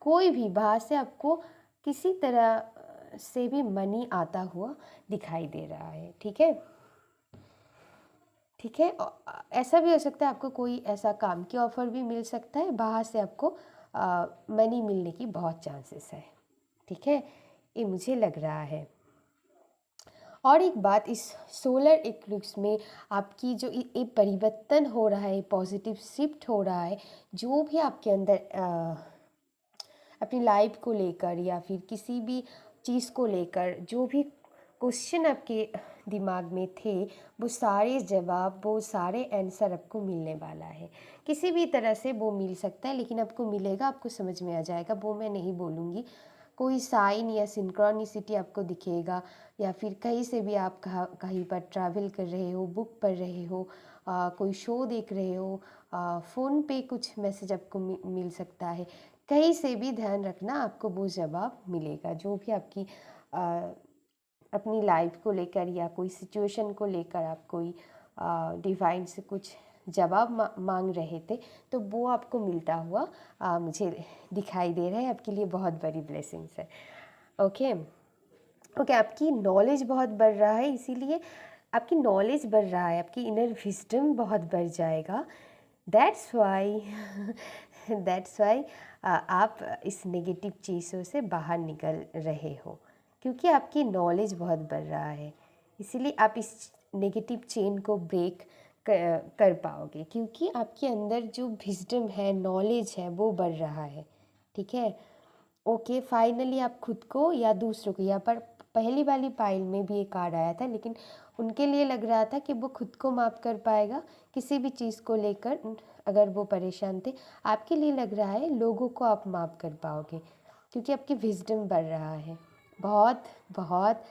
कोई भी बाहर से आपको किसी तरह से भी मनी आता हुआ दिखाई दे रहा है। ठीक है, ठीक है। ऐसा भी हो सकता है आपको कोई ऐसा काम की ऑफ़र भी मिल सकता है, बाहर से आपको मनी मिलने की बहुत चांसेस है। ठीक है, ये मुझे लग रहा है। और एक बात, इस सोलर इक्लिप्स में आपकी जो ये परिवर्तन हो रहा है, पॉजिटिव शिफ्ट हो रहा है, जो भी आपके अंदर अपनी लाइफ को लेकर, या फिर किसी भी चीज़ को लेकर जो भी क्वेश्चन आपके दिमाग में थे, वो सारे जवाब, वो सारे आंसर आपको मिलने वाला है। किसी भी तरह से वो मिल सकता है, लेकिन आपको मिलेगा, आपको समझ में आ जाएगा, वो मैं नहीं बोलूँगी। कोई साइन या सिंक्रोनिसिटी आपको दिखेगा, या फिर कहीं से भी आप कहीं पर ट्रैवल कर रहे हो, बुक पढ़ रहे हो, कोई शो देख रहे हो, फ़ोन पे कुछ मैसेज आपको मिल सकता है। कहीं से भी ध्यान रखना, आपको वो जवाब मिलेगा। जो भी आपकी अपनी लाइफ को लेकर या कोई सिचुएशन को लेकर आप कोई डिवाइन से कुछ जवाब मांग रहे थे, तो वो आपको मिलता हुआ मुझे दिखाई दे रहा है। आपके लिए बहुत बड़ी ब्लेसिंग्स है। ओके ओके, आपकी नॉलेज बहुत बढ़ रहा है, इसीलिए आपकी नॉलेज बढ़ रहा है, आपकी इनर विजडम बहुत बढ़ जाएगा। दैट्स वाई आप इस नेगेटिव चीज़ों से बाहर निकल रहे हो, क्योंकि आपकी नॉलेज बहुत बढ़ रहा है। इसीलिए आप इस नेगेटिव चेन को ब्रेक कर पाओगे, क्योंकि आपके अंदर जो विजडम है, नॉलेज है, वो बढ़ रहा है। ठीक है, ओके, फाइनली आप खुद को या दूसरों को, यहाँ पर पहली वाली पाइल में भी एक कार्ड आया था, लेकिन उनके लिए लग रहा था कि वो खुद को माफ़ कर पाएगा किसी भी चीज़ को लेकर अगर वो परेशान थे। आपके लिए लग रहा है लोगों को आप माफ़ कर पाओगे क्योंकि आपकी विजडम बढ़ रहा है। बहुत बहुत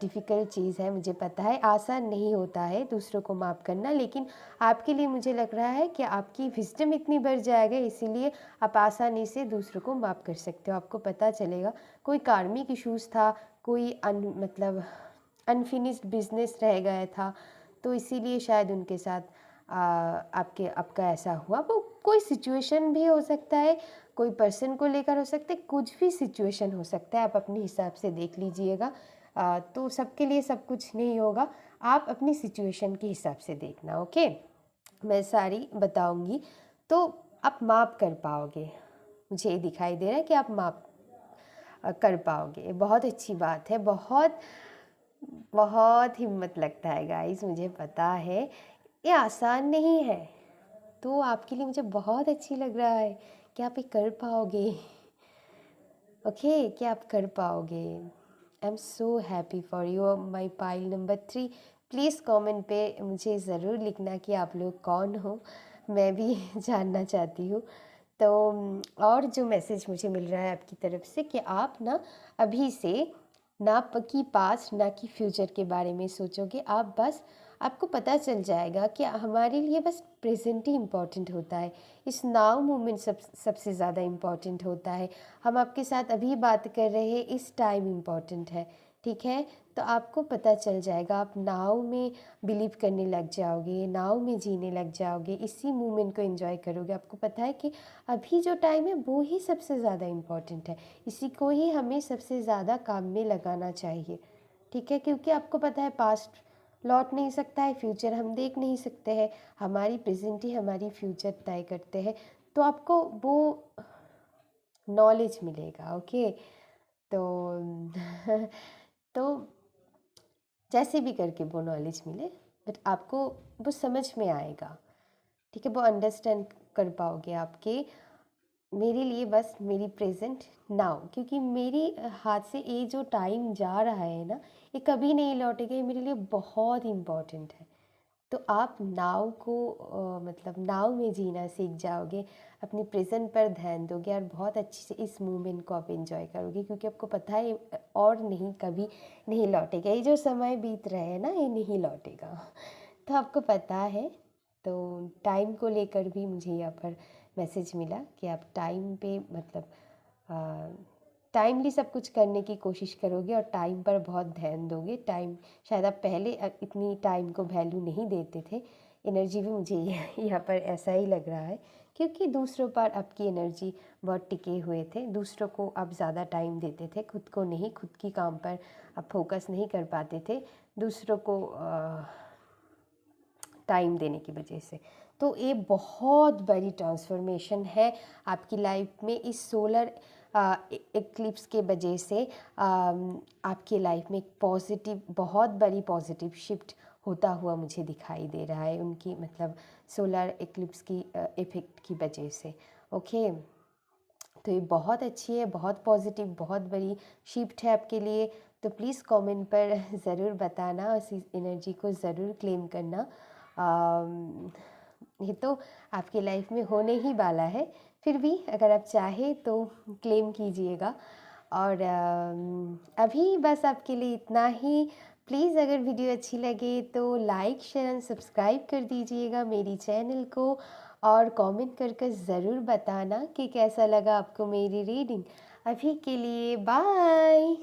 डिफ़िकल्ट चीज़ है, मुझे पता है, आसान नहीं होता है दूसरों को माफ़ करना, लेकिन आपके लिए मुझे लग रहा है कि आपकी विजडम इतनी बढ़ जाएगा, इसीलिए आप आसानी से दूसरों को माफ़ कर सकते हो। आपको पता चलेगा कोई कार्मिक इश्यूज़ था, कोई मतलब अनफिनिश्ड बिजनेस रह गया था, तो इसीलिए शायद उनके साथ आपका ऐसा हुआ। वो कोई सिचुएशन भी हो सकता है, कोई पर्सन को लेकर हो सकता है, कुछ भी सिचुएशन हो सकता है, आप अपने हिसाब से देख लीजिएगा। तो सबके लिए सब कुछ नहीं होगा, आप अपनी सिचुएशन के हिसाब से देखना। ओके, मैं सारी बताऊंगी तो आप माफ़ कर पाओगे। मुझे ये दिखाई दे रहा है कि आप माफ़ कर पाओगे, बहुत अच्छी बात है। बहुत बहुत हिम्मत लगता है गाइस, मुझे पता है ये आसान नहीं है, तो आपके लिए मुझे बहुत अच्छी लग रहा है कि आप ये कर पाओगे। ओके, कि आप कर पाओगे। I am so happy for you. My pile number 3, please comment पे मुझे ज़रूर लिखना कि आप लोग कौन हो, मैं भी जानना चाहती हूँ। तो और जो मैसेज मुझे मिल रहा है आपकी तरफ से कि आप ना अभी से ना कि पास्ट ना कि फ्यूचर के बारे में सोचोगे, आप बस आपको पता चल जाएगा कि हमारे लिए बस प्रेजेंट ही इम्पॉर्टेंट होता है। इस नाउ मोमेंट सबसे ज़्यादा इम्पॉर्टेंट होता है। हम आपके साथ अभी बात कर रहे हैं, इस टाइम इम्पॉर्टेंट है, ठीक है। तो आपको पता चल जाएगा, आप नाउ में बिलीव करने लग जाओगे, नाउ में जीने लग जाओगे, इसी मोमेंट को एंजॉय करोगे। आपको पता है कि अभी जो टाइम है वो ही सबसे ज़्यादा इम्पॉर्टेंट है, इसी को ही हमें सबसे ज़्यादा काम में लगाना चाहिए, ठीक है। क्योंकि आपको पता है पास्ट लौट नहीं सकता है, फ्यूचर हम देख नहीं सकते हैं, हमारी प्रेजेंट ही हमारी फ्यूचर तय करते हैं। तो आपको वो नॉलेज मिलेगा। ओके, तो तो जैसे भी करके वो नॉलेज मिले, बट आपको वो समझ में आएगा, ठीक है, वो अंडरस्टैंड कर पाओगे आपके मेरे लिए बस मेरी प्रेजेंट नाउ, क्योंकि मेरी हाथ से ये जो टाइम जा रहा है ना, ये कभी नहीं लौटेगा, ये मेरे लिए बहुत इम्पॉर्टेंट है। तो आप नाव को मतलब नाव में जीना सीख जाओगे, अपनी प्रेजेंट पर ध्यान दोगे और बहुत अच्छे से इस मोमेंट को आप एंजॉय करोगे, क्योंकि आपको पता है और नहीं कभी नहीं लौटेगा, ये जो समय बीत रहा है ना ये नहीं लौटेगा। तो आपको पता है, तो टाइम को लेकर भी मुझे यहाँ पर मैसेज मिला कि आप टाइम पे मतलब टाइमली सब कुछ करने की कोशिश करोगे और टाइम पर बहुत ध्यान दोगे। टाइम शायद आप पहले इतनी टाइम को वैल्यू नहीं देते थे, एनर्जी भी मुझे यहाँ पर ऐसा ही लग रहा है, क्योंकि दूसरों पर आपकी एनर्जी बहुत टिके हुए थे, दूसरों को आप ज़्यादा टाइम देते थे, खुद को नहीं, खुद की काम पर आप फोकस नहीं कर पाते थे, दूसरों को टाइम देने की वजह से। तो ये बहुत बड़ी ट्रांसफॉर्मेशन है आपकी लाइफ में, इस सोलर एक्लिप्स के वजह से आपकी लाइफ में एक पॉजिटिव, बहुत बड़ी पॉजिटिव शिफ्ट होता हुआ मुझे दिखाई दे रहा है, उनकी मतलब सोलर एक्लिप्स की इफ़ेक्ट की वजह से। ओके, तो ये बहुत अच्छी है, बहुत पॉजिटिव, बहुत बड़ी शिफ्ट है आपके लिए। तो प्लीज़ कमेंट पर ज़रूर बताना, इस एनर्जी को ज़रूर क्लेम करना। ये तो आपकी लाइफ में होने ही वाला है, फिर भी अगर आप चाहें तो क्लेम कीजिएगा। और अभी बस आपके लिए इतना ही। प्लीज़ अगर वीडियो अच्छी लगे तो लाइक शेयर एंड सब्सक्राइब कर दीजिएगा मेरी चैनल को, और कमेंट करके ज़रूर बताना कि कैसा लगा आपको मेरी रीडिंग। अभी के लिए बाय।